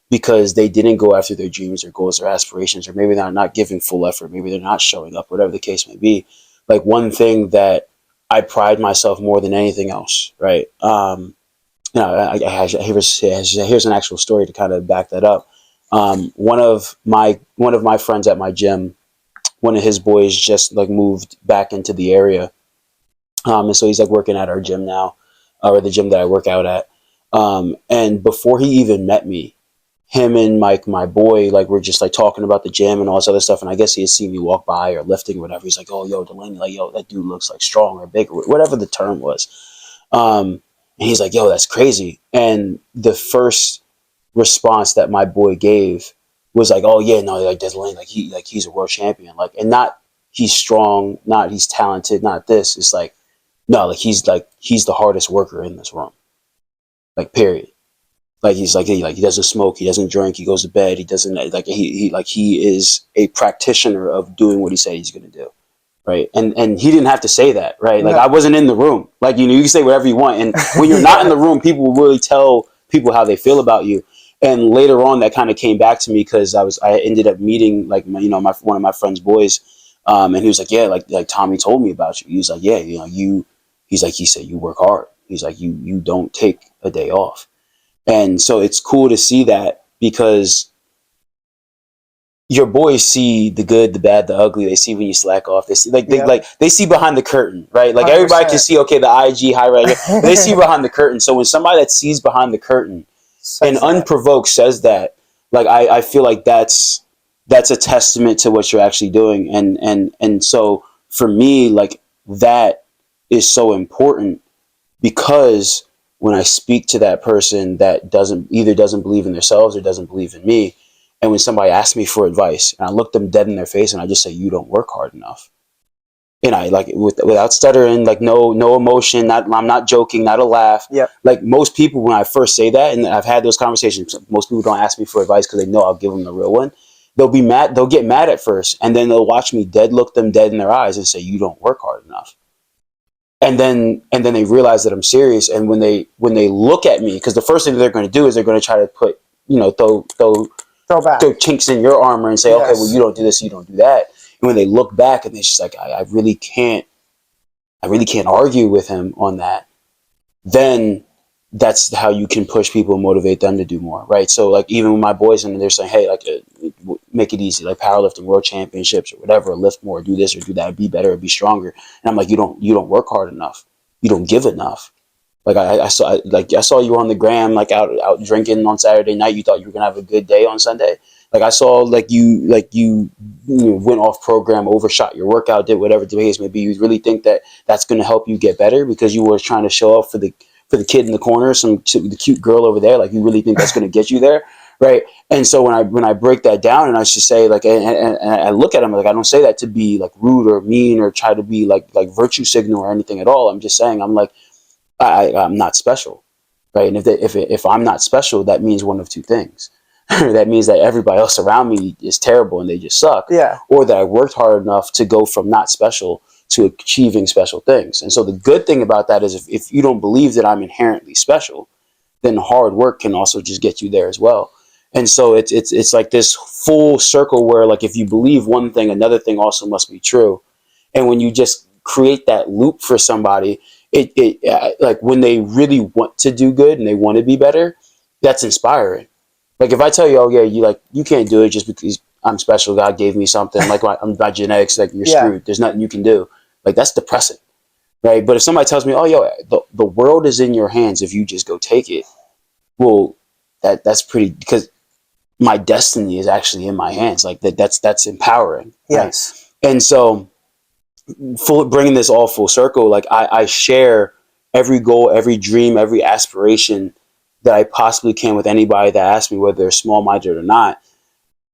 because they didn't go after their dreams or goals or aspirations, or maybe they're not giving full effort, maybe they're not showing up, whatever the case may be. Like one thing that I pride myself more than anything else, right? Here's an actual story to kind of back that up. One of my friends at my gym, one of his boys just like moved back into the area. And so he's like working at our gym now, or the gym that I work out at. And before he even met me, him and Mike, my boy, like we're just like talking about the gym and all this other stuff. And I guess he had seen me walk by or lifting or whatever. He's like, oh, yo, Delaney, like, yo, that dude looks like strong or big or whatever the term was. And he's like, yo, that's crazy. And the first response that my boy gave was like, oh yeah, no, like Delaney, he's a world champion. Like, and not he's strong, not he's talented, not this. It's like, no, he's the hardest worker in this room. Like, period. Like he doesn't smoke, he doesn't drink, he goes to bed, he doesn't he is a practitioner of doing what he said he's gonna do. Right. And he didn't have to say that, right? Like, no. I wasn't in the room. Like, you can say whatever you want. And when you're not in the room, people will really tell people how they feel about you. And later on, that kind of came back to me because I ended up meeting like one of my friend's boys, and he was like, yeah, like Tommy told me about you. He was like, yeah, he said you work hard. He's like, you don't take a day off. And so it's cool to see that because your boys see the good, the bad, the ugly. They see when you slack off. They see they see behind the curtain, right? Like 100%. Everybody can see, okay, the IG highlight. They see behind the curtain. So when somebody that sees behind the curtain and unprovoked says that, like I feel like that's a testament to what you're actually doing. And so for me, like that is so important because when I speak to that person that doesn't believe in themselves or doesn't believe in me, and when somebody asks me for advice and I look them dead in their face and I just say, you don't work hard enough. And I like without stuttering, like no emotion, I'm not joking, not a laugh. Yep. Like most people, when I first say that, and I've had those conversations, most people don't ask me for advice because they know I'll give them the real one. They'll be mad. They'll get mad at first. And then they'll watch me look them dead in their eyes and say, you don't work hard enough. and then they realize that I'm serious. And when they look at me, because the first thing they're going to do is they're going to try to put, Throw back. throw chinks in your armor and say, Yes. okay, well, you don't do this, you don't do that. And when they look back and they're just like, I really can't argue with him on that, then that's how you can push people and motivate them to do more, right? So like even with my boys, and they're saying, hey, like make it easy, like powerlifting world championships or whatever, lift more, do this or do that, be better, be stronger. And I'm like, you don't work hard enough, you don't give enough. Like I saw you on the gram, like out drinking on Saturday night. You thought you were gonna have a good day on Sunday. Like I saw you went off program, overshot your workout, did whatever the case may be. You really think that that's gonna help you get better because you were trying to show off for the kid in the corner, the cute girl over there. Like you really think that's gonna get you there, right? And so when I break that down and I just say like, and I look at him like, I don't say that to be like rude or mean or try to be like virtue signal or anything at all. I'm just saying I'm like. I'm not special, right? And if I'm not special, that means one of two things. That means that everybody else around me is terrible and they just suck. Yeah. Or that I worked hard enough to go from not special to achieving special things. And so the good thing about that is if you don't believe that I'm inherently special, then hard work can also just get you there as well. And so it's like this full circle where like if you believe one thing, another thing also must be true. And when you just create that loop for somebody, it like when they really want to do good and they want to be better, that's inspiring. Like if I tell you, oh yeah, you can't do it just because I'm special, God gave me something, like my genetics, like you're screwed. There's nothing you can do. Like that's depressing, right? But if somebody tells me, oh yo, the world is in your hands if you just go take it, well, that's pretty, because my destiny is actually in my hands. Like that's empowering. Yes. Right? And so bringing this all full circle, like I share every goal, every dream, every aspiration that I possibly can with anybody that asks me, whether they're small minded or not.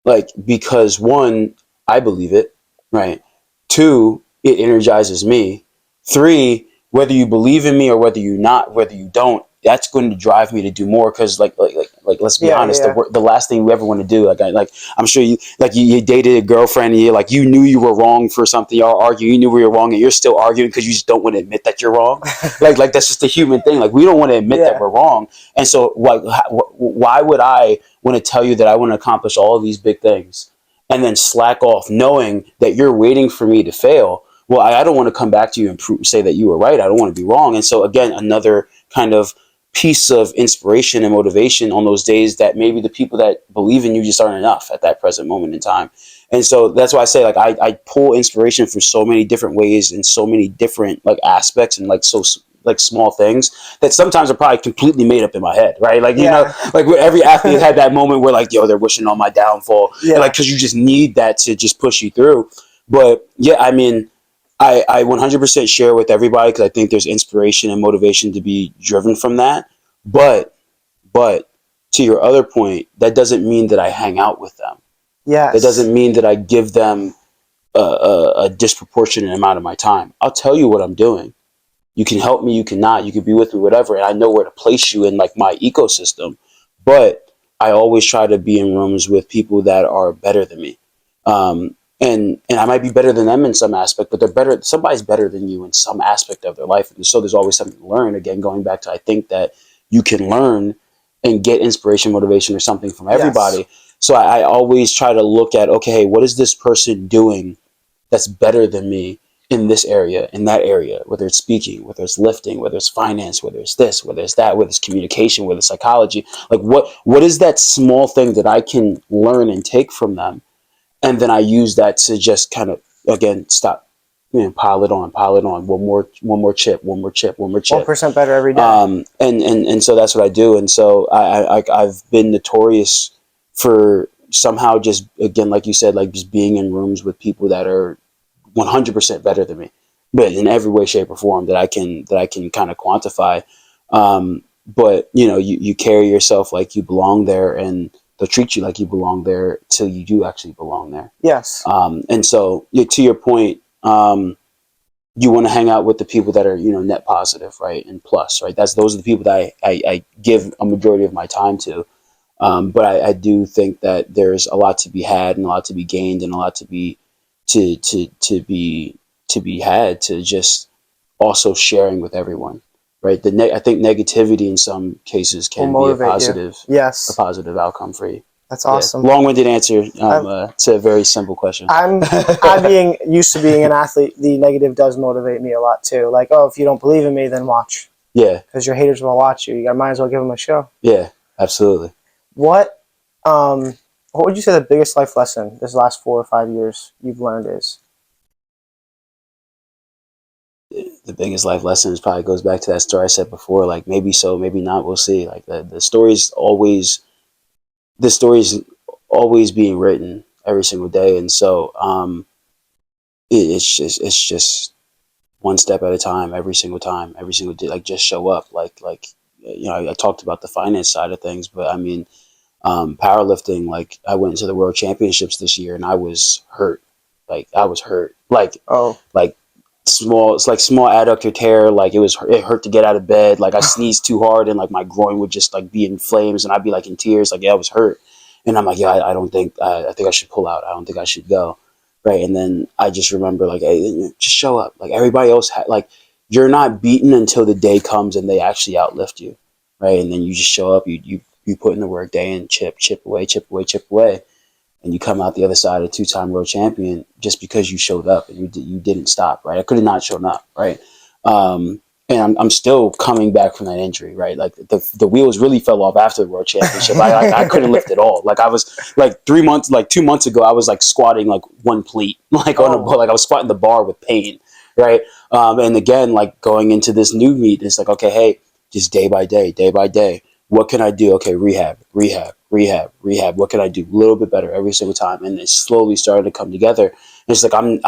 Like, because one, I believe it, right? Two, it energizes me. Three, whether you believe in me or whether you don't, that's going to drive me to do more. Because like let's be honest, yeah. the last thing we ever want to do, I'm sure you dated a girlfriend and you knew you were wrong for something, y'all argue, you knew we were wrong and you're still arguing because you just don't want to admit that you're wrong. like that's just a human thing. Like we don't want to admit that we're wrong. And so why would I want to tell you that I want to accomplish all of these big things and then slack off knowing that you're waiting for me to fail? Well, I don't want to come back to you and say that you were right. I don't want to be wrong. And so again, another kind of piece of inspiration and motivation on those days that maybe the people that believe in you just aren't enough at that present moment in time. And so that's why I say, like, I pull inspiration for so many different ways and so many different like aspects and like small things that sometimes are probably completely made up in my head, right? Like, you know, like every athlete had that moment where like, yo, they're wishing on my downfall. Yeah. And, like, cause you just need that to just push you through. But yeah, I mean, I 100% share with everybody because I think there's inspiration and motivation to be driven from that. But to your other point, that doesn't mean that I hang out with them. Yes. That doesn't mean that I give them a disproportionate amount of my time. I'll tell you what I'm doing. You can help me, you cannot, you can be with me, whatever. And I know where to place you in like my ecosystem. But I always try to be in rooms with people that are better than me. And I might be better than them in some aspect, but they're better. Somebody's better than you in some aspect of their life. And so there's always something to learn. Again, going back to, I think that you can learn and get inspiration, motivation, or something from everybody. Yes. So I always try to look at, okay, what is this person doing that's better than me in this area, in that area, whether it's speaking, whether it's lifting, whether it's finance, whether it's this, whether it's that, whether it's communication, whether it's psychology. Like what is that small thing that I can learn and take from them? And then I use that to just kind of, again, stop, pile it on, one more chip, 1% better every day. And so that's what I do. And so I've been notorious for somehow just, again, like you said, like just being in rooms with people that are 100% better than me, but in every way, shape, or form that I can kind of quantify. But you carry yourself like you belong there, and they'll treat you like you belong there till you do actually belong there. Yes. And so to your point, you want to hang out with the people that are, net positive, right? And plus, right? Those are the people that I give a majority of my time to. But I do think that there's a lot to be had and a lot to be gained and a lot to be had to just also sharing with everyone, right? I think negativity in some cases can Will be a motivate you. positive, Yes. outcome for you. That's Yeah. awesome. Long-winded answer to a very simple question. I being used to being an athlete, the negative does motivate me a lot too. Like, oh, if you don't believe in me, then watch. Yeah. Because your haters will watch you. You might as well give them a show. Yeah, absolutely. What what would you say the biggest life lesson this last 4 or 5 years you've learned is? The biggest life lessons probably goes back to that story I said before. Like maybe so, maybe not. We'll see. Like the story's always being written every single day, and so it's just one step at a time, every single day. Like just show up. Like I talked about the finance side of things, but I mean powerlifting. Like I went into the world championships this year, and I was hurt. Like I was hurt. Like small adductor tear. Like it hurt to get out of bed. Like I sneezed too hard and like my groin would just like be in flames and I'd be like in tears. Like, yeah, I was hurt. And I'm like, yeah, I don't think, I think I should pull out. I don't think I should go. Right. And then I just remember like, hey, just show up. Like everybody else like you're not beaten until the day comes and they actually outlift you. Right. And then you just show up, you put in the work day and chip away. And you come out the other side a 2-time world champion just because you showed up and you didn't stop, right? I could have not shown up, right? And I'm still coming back from that injury, right? Like the wheels really fell off after the world championship. I couldn't lift at all. Like I was like 2 months ago, I was like squatting like one plate, like on a like I was squatting the bar with pain, right? And again, like going into this new meet, it's like okay, hey, just day by day. What can I do? Okay, rehab. What can I do? A little bit better every single time, and it slowly started to come together. And it's like I'm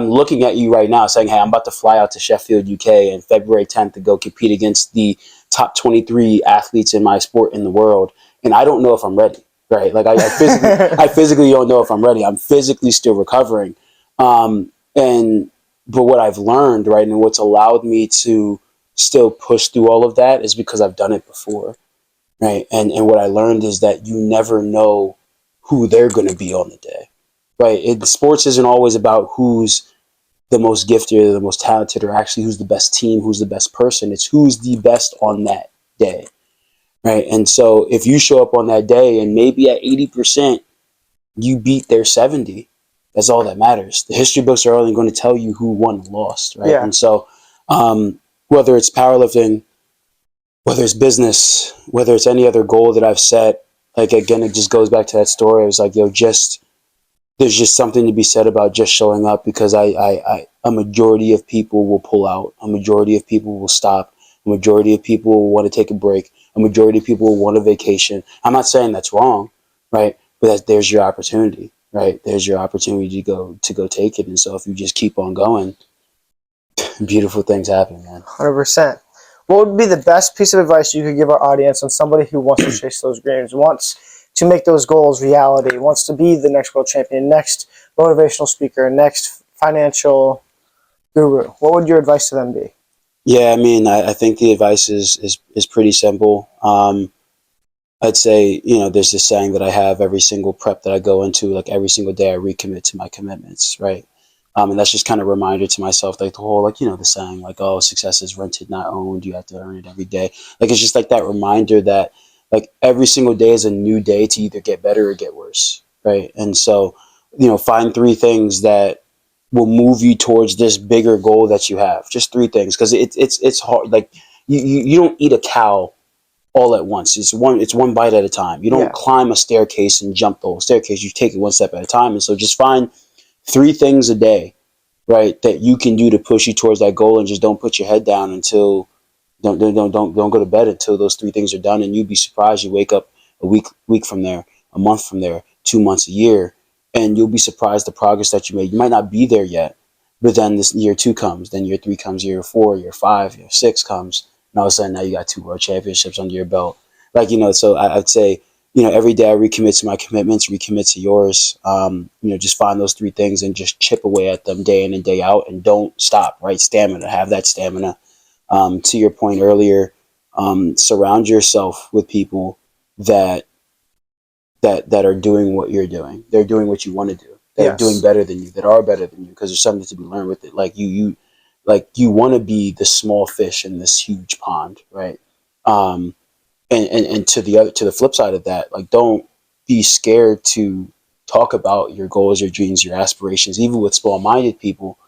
looking at you right now, saying, "Hey, I'm about to fly out to Sheffield, UK, on February 10th to go compete against the top 23 athletes in my sport in the world," and I don't know if I'm ready. Right? Like I physically don't know if I'm ready. I'm physically still recovering, but what I've learned, right, and what's allowed me to still push through all of that is because I've done it before, right? And what I learned is that you never know who they're going to be on the day, right? Sports isn't always about who's the most gifted or the most talented or actually who's the best team, who's the best person. It's who's the best on that day, right? And so if you show up on that day and maybe at 80% you beat their 70, that's all that matters. The history books are only going to tell you who won and lost, right? Yeah. And so whether it's powerlifting, whether it's business, whether it's any other goal that I've set, like again, it just goes back to that story. I was like, there's just something to be said about just showing up because a majority of people will pull out. A majority of people will stop. A majority of people will want to take a break. A majority of people will want a vacation. I'm not saying that's wrong, right? But there's your opportunity, right? There's your opportunity to go take it. And so if you just keep on going, beautiful things happen, man. 100%. What would be the best piece of advice you could give our audience on somebody who wants to chase those dreams, wants to make those goals reality, wants to be the next world champion, next motivational speaker, next financial guru? What would your advice to them be? Yeah, I mean, I think the advice is pretty simple. I'd say, there's this saying that I have every single prep that I go into, like every single day I recommit to my commitments, right? And that's just kind of a reminder to myself, like the whole, like, the saying, like, oh, success is rented, not owned. You have to earn it every day. Like, it's just like that reminder that, like, every single day is a new day to either get better or get worse, right? And so, find 3 things that will move you towards this bigger goal that you have. Just 3 things, because it's hard. Like, you don't eat a cow all at once. It's one bite at a time. You don't climb a staircase and jump the whole staircase. You take it one step at a time. And so just find 3 things a day, right, that you can do to push you towards that goal, and just don't put your head down until don't go to bed until those 3 things are done. And you'd be surprised. You wake up a week from there, a month from there, 2 months, a year, and you'll be surprised the progress that you made. You might not be there yet, but then this year 2 comes, then year 3 comes, year 4, year 5, year 6 comes, and all of a sudden now you got 2 world championships under your belt. Like, so I'd say, every day I recommit to my commitments, recommit to yours. Just find those 3 things and just chip away at them day in and day out, and don't stop, right? Stamina, have that stamina. To your point earlier, surround yourself with people that are doing what you're doing. They're doing what you want to do. That are doing better than you, that are better than you, because there's something to be learned with it. Like like you want to be the small fish in this huge pond, right? And to the flip side of that, like don't be scared to talk about your goals, your dreams, your aspirations, even with small-minded people,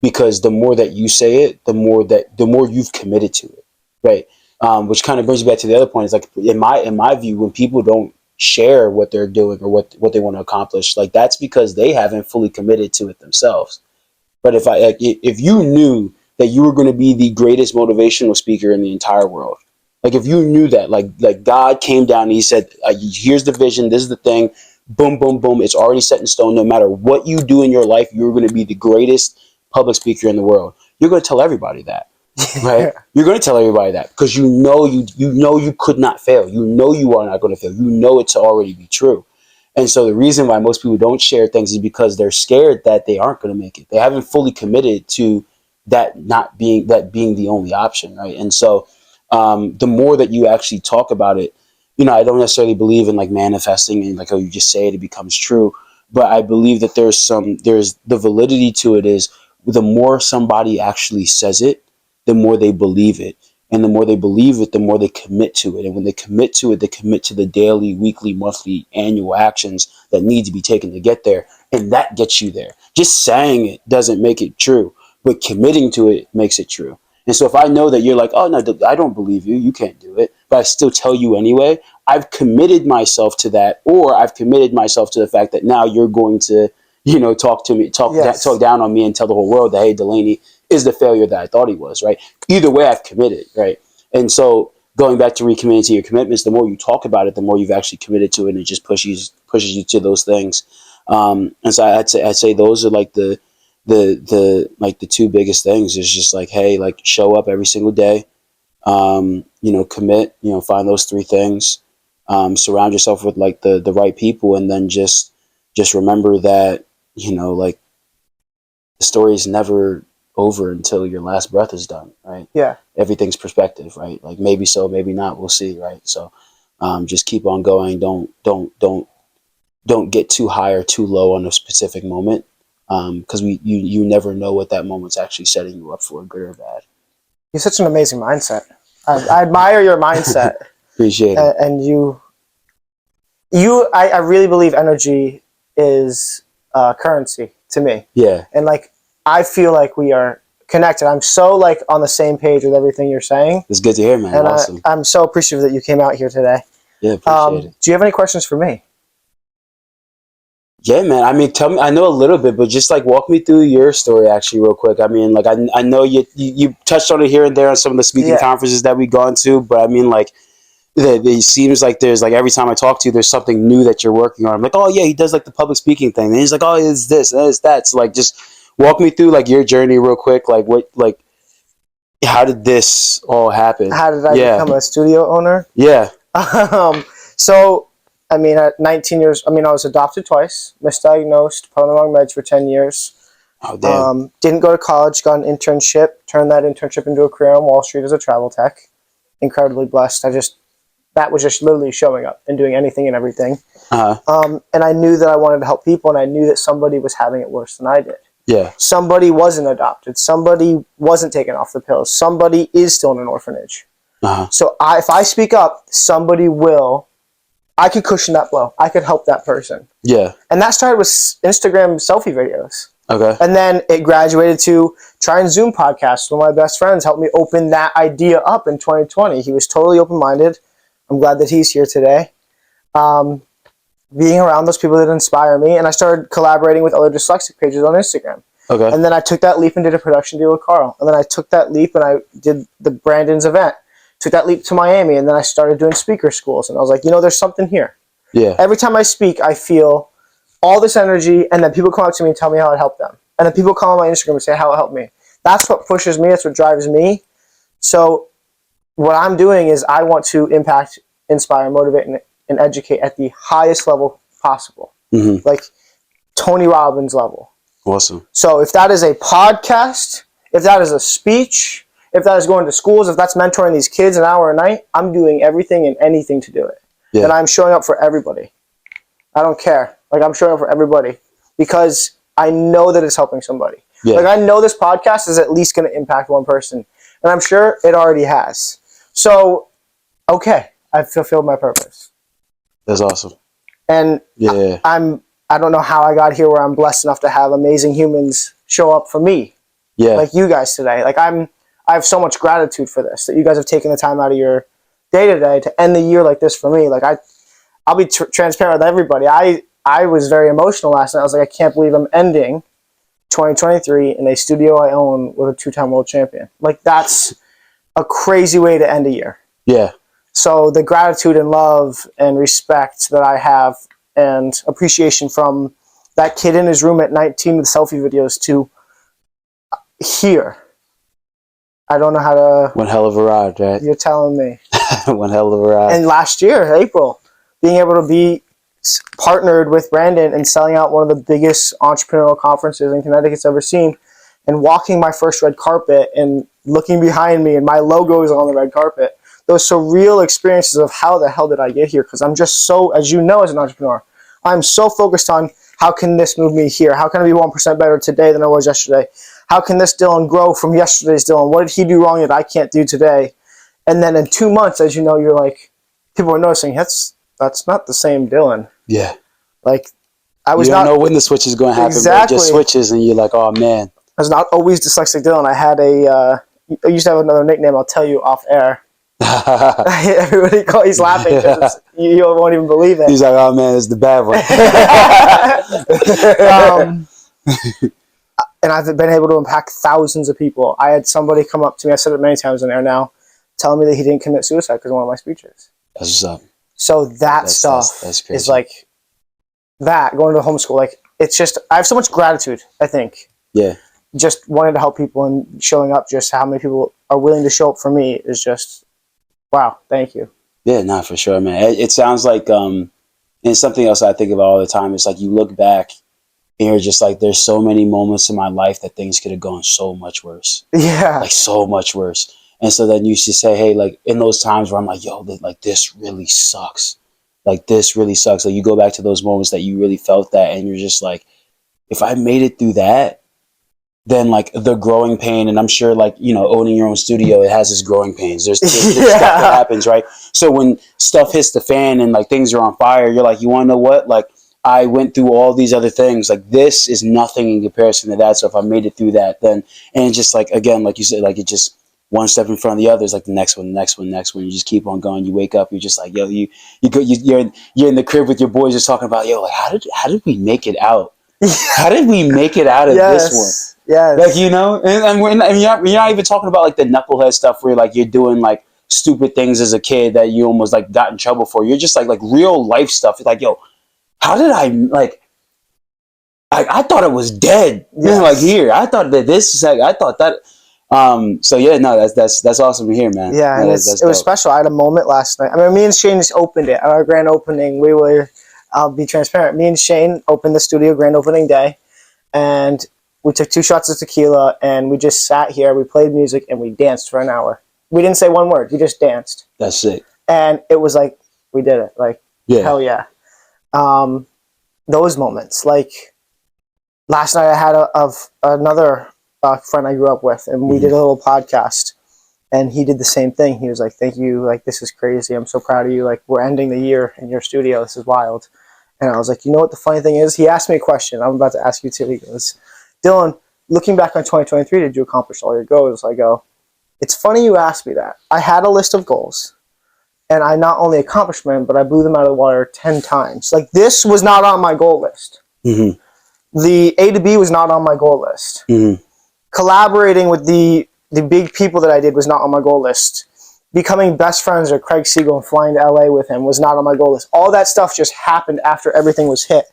because the more that you say it, the more you've committed to it, right? Which kind of brings me back to the other point. Is like in my view, when people don't share what they're doing or what they want to accomplish, like that's because they haven't fully committed to it themselves. But if you knew that you were going to be the greatest motivational speaker in the entire world, like if you knew that, like God came down and he said, "Here's the vision. This is the thing. Boom, boom, boom. It's already set in stone. No matter what you do in your life, you're going to be the greatest public speaker in the world." You're going to tell everybody that, right? You're going to tell everybody that because you know you could not fail. You know you are not going to fail. You know it to already be true. And so the reason why most people don't share things is because they're scared that they aren't going to make it. They haven't fully committed to that being the only option, right? And so the more that you actually talk about it, I don't necessarily believe in like manifesting and like, oh, you just say it becomes true. But I believe that there's the validity to it is the more somebody actually says it, the more they believe it. And the more they believe it, the more they commit to it. And when they commit to it, they commit to the daily, weekly, monthly, annual actions that need to be taken to get there. And that gets you there. Just saying it doesn't make it true, but committing to it makes it true. And so if I know that you're like, oh, no, I don't believe you, you can't do it, but I still tell you anyway, I've committed myself to that, or I've committed myself to the fact that now you're going to, talk to me, talk down on me and tell the whole world that, hey, Delaney is the failure that I thought he was, right? Either way, I've committed, right? And so going back to recommitting to your commitments, the more you talk about it, the more you've actually committed to it, and it just pushes you to those things. And so I'd say those are like the like the two biggest things is just like, hey, like show up every single day, commit, find those three things, surround yourself with like the right people, and then just remember that, like the story is never over until your last breath is done, right? Yeah. Everything's perspective, right? Like maybe so, maybe not, we'll see, right? So just keep on going. Don't get too high or too low on a specific moment, because you never know what that moment's actually setting you up for, good or bad. You have such an amazing mindset. I admire your mindset. Appreciate it. And I really believe energy is currency to me. Yeah. And like I feel like we are connected. I'm so like on the same page with everything you're saying. It's good to hear, man. And Awesome. I'm so appreciative that you came out here today. Yeah, appreciate it. Do you have any questions for me? Yeah, man. I mean, tell me. I know a little bit, but just like walk me through your story, actually, real quick. I mean, like I know you touched on it here and there on some of the speaking conferences that we've gone to, but I mean, like it seems like there's like every time I talk to you, there's something new that you're working on. I'm like, oh yeah, he does like the public speaking thing, and he's like, oh, it's this, and it's that. So like, just walk me through like your journey, real quick. Like how did this all happen? How did I become a studio owner? Yeah. So. I mean, at 19 years, I was adopted twice, misdiagnosed, put on the wrong meds for 10 years. Oh, damn. Didn't go to college, got an internship, turned that internship into a career on Wall Street as a travel tech. Incredibly blessed. That was just literally showing up and doing anything and everything. Uh-huh. And I knew that I wanted to help people, and I knew that somebody was having it worse than I did. Yeah. Somebody wasn't adopted. Somebody wasn't taken off the pills. Somebody is still in an orphanage. Uh-huh. So if I speak up, somebody will. I could cushion that blow. I could help that person. Yeah. And that started with Instagram selfie videos. Okay. And then it graduated to trying Zoom podcasts. One of my best friends helped me open that idea up in 2020. He was totally open-minded. I'm glad that he's here today. Being around those people that inspire me. And I started collaborating with other dyslexic pages on Instagram. Okay. And then I took that leap and did a production deal with Carl. And then I took that leap and I did the Brandon's event. Took that leap to Miami, and then I started doing speaker schools. And I was like, there's something here. Yeah. Every time I speak, I feel all this energy, and then people come up to me and tell me how it helped them. And then people come on my Instagram and say how it helped me. That's what pushes me. That's what drives me. So what I'm doing is I want to impact, inspire, motivate, and educate at the highest level possible. Mm-hmm. Like Tony Robbins level. Awesome. So if that is a podcast, if that is a speech, if that is going to schools, if that's mentoring these kids an hour a night, I'm doing everything and anything to do it. Yeah. And I'm showing up for everybody. I don't care. Like I'm showing up for everybody because I know that it's helping somebody. Yeah. Like I know this podcast is at least going to impact one person, and I'm sure it already has. So, okay, I've fulfilled my purpose, That's awesome. and Yeah. I don't know how I got here where I'm blessed enough to have amazing humans show up for me, Yeah. like you guys today. Like I have so much gratitude for this, that you guys have taken the time out of your day to day to end the year like this for me. Like I'll be transparent with everybody. I was very emotional last night. I was like, I can't believe I'm ending 2023 in a studio I own with a 2-time world champion. Like that's a crazy way to end a year. Yeah. So the gratitude and love and respect that I have and appreciation from that kid in his room at 19 with selfie videos to here. I don't know how to. One hell of a ride, right? You're telling me. One hell of a ride. And last year, April, being able to be partnered with Brandon and selling out one of the biggest entrepreneurial conferences in Connecticut's ever seen, and walking my first red carpet and looking behind me and my logo is on the red carpet. Those surreal experiences of how the hell did I get here? Because I'm just so, as you know, as an entrepreneur, I'm so focused on how can this move me here? How can I be 1% better today than I was yesterday? How can this Dylan grow from yesterday's Dylan? What did he do wrong that I can't do today? And then in 2 months, as you know, you're like, people are noticing that's not the same Dylan. Yeah. Like I was you don't not know when the switch is going to happen, exactly. but it just switches and you're like, oh man. I was not always dyslexic Dylan. I used to have another nickname. I'll tell you off air. Everybody he's laughing because you won't even believe it. He's like, oh man, it's the bad one. And I've been able to impact thousands of people. I had somebody come up to me, I said it many times on air now, telling me that he didn't commit suicide because of one of my speeches. That's what's up. So that's crazy. Is like that, going to homeschool. Like it's just, I have so much gratitude, I think. Yeah. Just wanting to help people and showing up, just how many people are willing to show up for me is just, wow, thank you. Yeah, nah, for sure, man. It sounds like, and something else I think about all the time is like you look back and you're just like, there's so many moments in my life that things could have gone so much worse. Yeah. Like so much worse. And so then you should say, hey, like in those times where I'm like, yo, like this really sucks. Like this really sucks. Like you go back to those moments that you really felt that and you're just like, if I made it through that, then like the growing pain, and I'm sure like, you know, owning your own studio, it has its growing pains. There's stuff that happens, right? So when stuff hits the fan and like things are on fire, you're like, you want to know what? Like I went through all these other things. Like this is nothing in comparison to that. So if I made it through that, then, and it's just like, again, like you said, like it just one step in front of the other is like the next one, next one, next one. You just keep on going. You wake up, you're just like, yo, you're in the crib with your boys just talking about, yo, like how did we make it out? How did we make it out of this one? Yes. Like, you know, and you're not even talking about like the knucklehead stuff where like you're doing like stupid things as a kid that you almost like got in trouble for. You're just like real life stuff. It's like, yo, how did I thought it was dead. Yes. Like here, I thought that this is like, I thought that. So yeah, no, that's awesome to hear, man. Yeah, and it was special. I had a moment last night. I mean, me and Shane just opened it at our grand opening. I'll be transparent. Me and Shane opened the studio grand opening day, and we took 2 shots of tequila, and we just sat here. We played music, and we danced for an hour. We didn't say one word. We just danced. That's it. And it was like, we did it. Like, yeah. Hell yeah. Those moments. Like, last night I had another friend I grew up with, and we did a little podcast, and he did the same thing. He was like, thank you. Like, this is crazy. I'm so proud of you. Like, we're ending the year in your studio. This is wild. And I was like, you know what the funny thing is? He asked me a question. I'm about to ask you too. He goes, Dylan, looking back on 2023, did you accomplish all your goals? I go, it's funny you asked me that. I had a list of goals, and I not only accomplished them, but I blew them out of the water 10 times. Like, this was not on my goal list. Mm-hmm. The A to B was not on my goal list. Mm-hmm. Collaborating with the big people that I did was not on my goal list. Becoming best friends with Craig Siegel and flying to LA with him was not on my goal list. All that stuff just happened after everything was hit.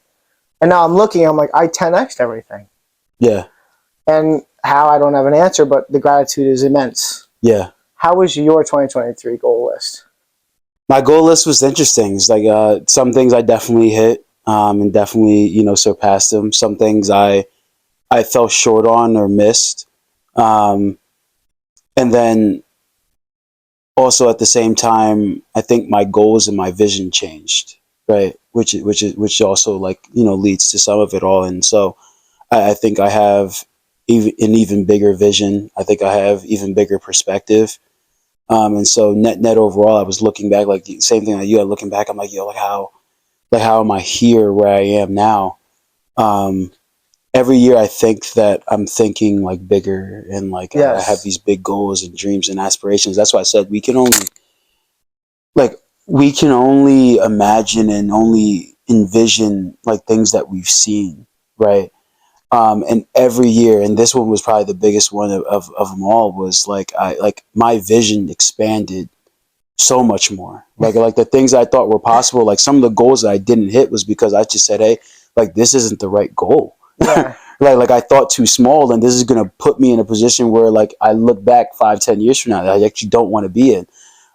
And now I'm looking, I'm like, I 10x'd everything. Yeah. And how, I don't have an answer, but the gratitude is immense. Yeah. How was your 2023 goal list? My goal list was interesting. It's like some things I definitely hit and definitely, you know, surpassed them. Some things I fell short on or missed. And then also at the same time, I think my goals and my vision changed, right? Which also like, you know, leads to some of it all. And so I think I have, an even bigger vision. I think I have even bigger perspective. And so net overall, I was looking back, like the same thing that you are looking back. I'm like, yo, like how am I here where I am now? Um, every year I think that I'm thinking like bigger and like I have Yes. these big goals and dreams and aspirations. That's why I said like we can only imagine and only envision like things that we've seen, right? And every year, and this one was probably the biggest one of them all, was like my vision expanded so much more. Like the things I thought were possible, like some of the goals that I didn't hit was because I just said, hey, like this isn't the right goal. Yeah. Like I thought too small, and this is gonna put me in a position where like I look back 5-10 years from now that I actually don't want to be in.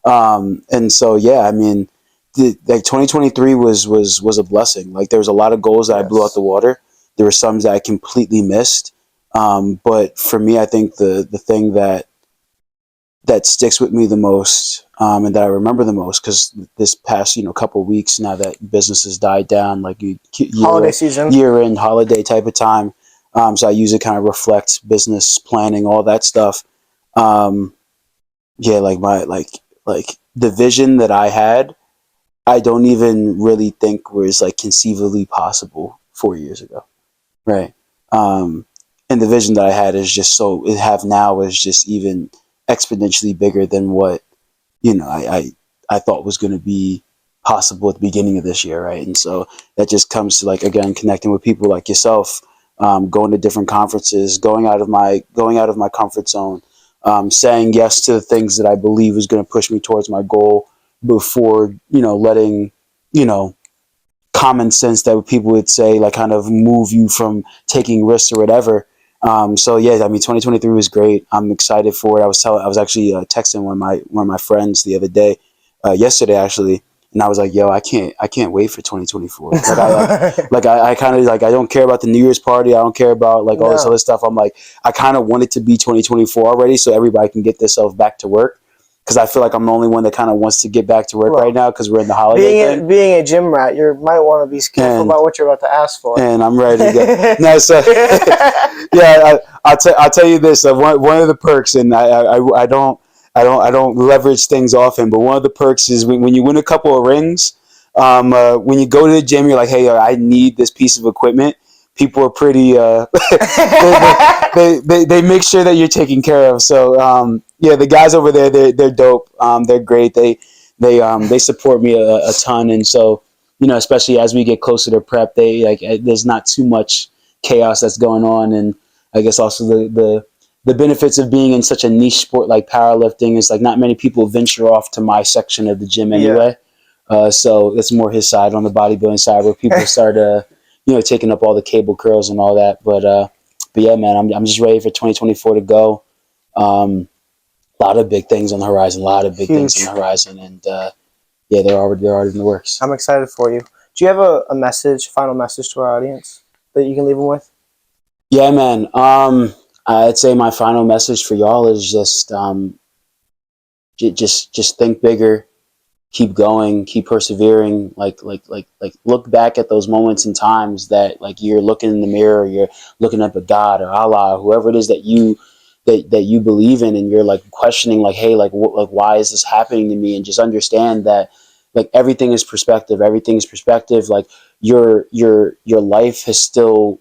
And so yeah, I mean, like 2023 was a blessing. Like there was a lot of goals that I blew out the water. There were some that I completely missed. But for me, I think the thing that sticks with me the most, and that I remember the most, because this past couple of weeks now that business has died down, like Holiday season. year end holiday type of time. So I use it kind of reflect business planning, all that stuff. Yeah, like the vision that I had, I don't even really think was like conceivably possible 4 years ago, right? Um, and the vision that I had is just so it have now is just even exponentially bigger than what I thought was going to be possible at the beginning of this year, right? And so that just comes to like again connecting with people like yourself, going to different conferences, going out of my comfort zone, saying yes to the things that I believe is going to push me towards my goal before letting common sense that people would say like kind of move you from taking risks or whatever. So yeah, I mean, 2023 was great. I'm excited for it. I was actually texting one of my friends the other day, yesterday actually, and I was like, yo, I can't wait for 2024. I kind of like I don't care about the New Year's party. I don't care about like all this other stuff. I'm like I kind of want it to be 2024 already, so everybody can get themselves back to work. Because I feel like I'm the only one that kind of wants to get back to work right now because we're in the holiday thing. Being a gym rat, you might want to be careful about what you're about to ask for. And I'm ready to go. No, so yeah, I'll tell you this. One of the perks, and I don't leverage things often, but one of the perks is when you win a couple of rings. When you go to the gym, you're like, hey, I need this piece of equipment. People are pretty. They make sure that you're taken care of. So yeah, the guys over there, they're dope. They're great. They support me a ton, and so especially as we get closer to prep, there's not too much chaos that's going on, and I guess also the benefits of being in such a niche sport like powerlifting is like not many people venture off to my section of the gym anyway. So it's more his side on the bodybuilding side where people start taking up all the cable curls and all that. But yeah, man, I'm just ready for 2024 to go. A lot of big things on the horizon. A lot of big things on the horizon, and yeah, they're already in the works. I'm excited for you. Do you have a final message to our audience that you can leave them with? Yeah, man. I'd say my final message for y'all is just think bigger, keep going, keep persevering. Like look back at those moments and times that like you're looking in the mirror, you're looking up at God or Allah, or whoever it is that you believe in, and you're like questioning like, hey, like why is this happening to me? And just understand that like everything is perspective. Like your life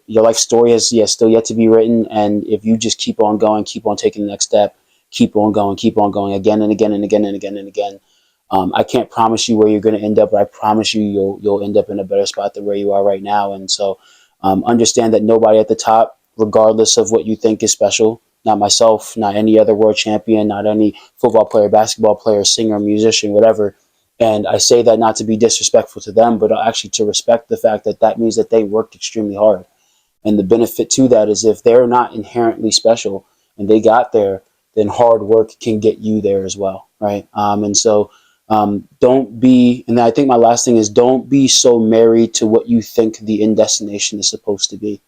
your life story has still yet to be written. And if you just keep on going, keep on taking the next step, keep on going again and again and again and again and again. I can't promise you where you're going to end up, but I promise you you'll end up in a better spot than where you are right now. And so understand that nobody at the top, regardless of what you think is special, not myself, not any other world champion, not any football player, basketball player, singer, musician, whatever. And I say that not to be disrespectful to them, but actually to respect the fact that means that they worked extremely hard. And the benefit to that is if they're not inherently special and they got there, then hard work can get you there as well, right? And so don't be, and I think my last thing is don't be so married to what you think the end destination is supposed to be.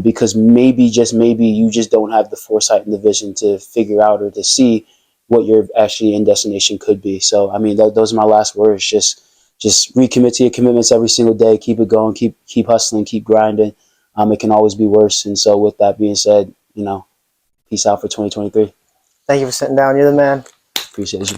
Because maybe, just maybe, you just don't have the foresight and the vision to figure out or to see what your actually end destination could be. So, I mean, those are my last words. Just recommit to your commitments every single day. Keep it going. Keep hustling. Keep grinding. It can always be worse. And so, with that being said, peace out for 2023. Thank you for sitting down. You're the man. Appreciate you, bro.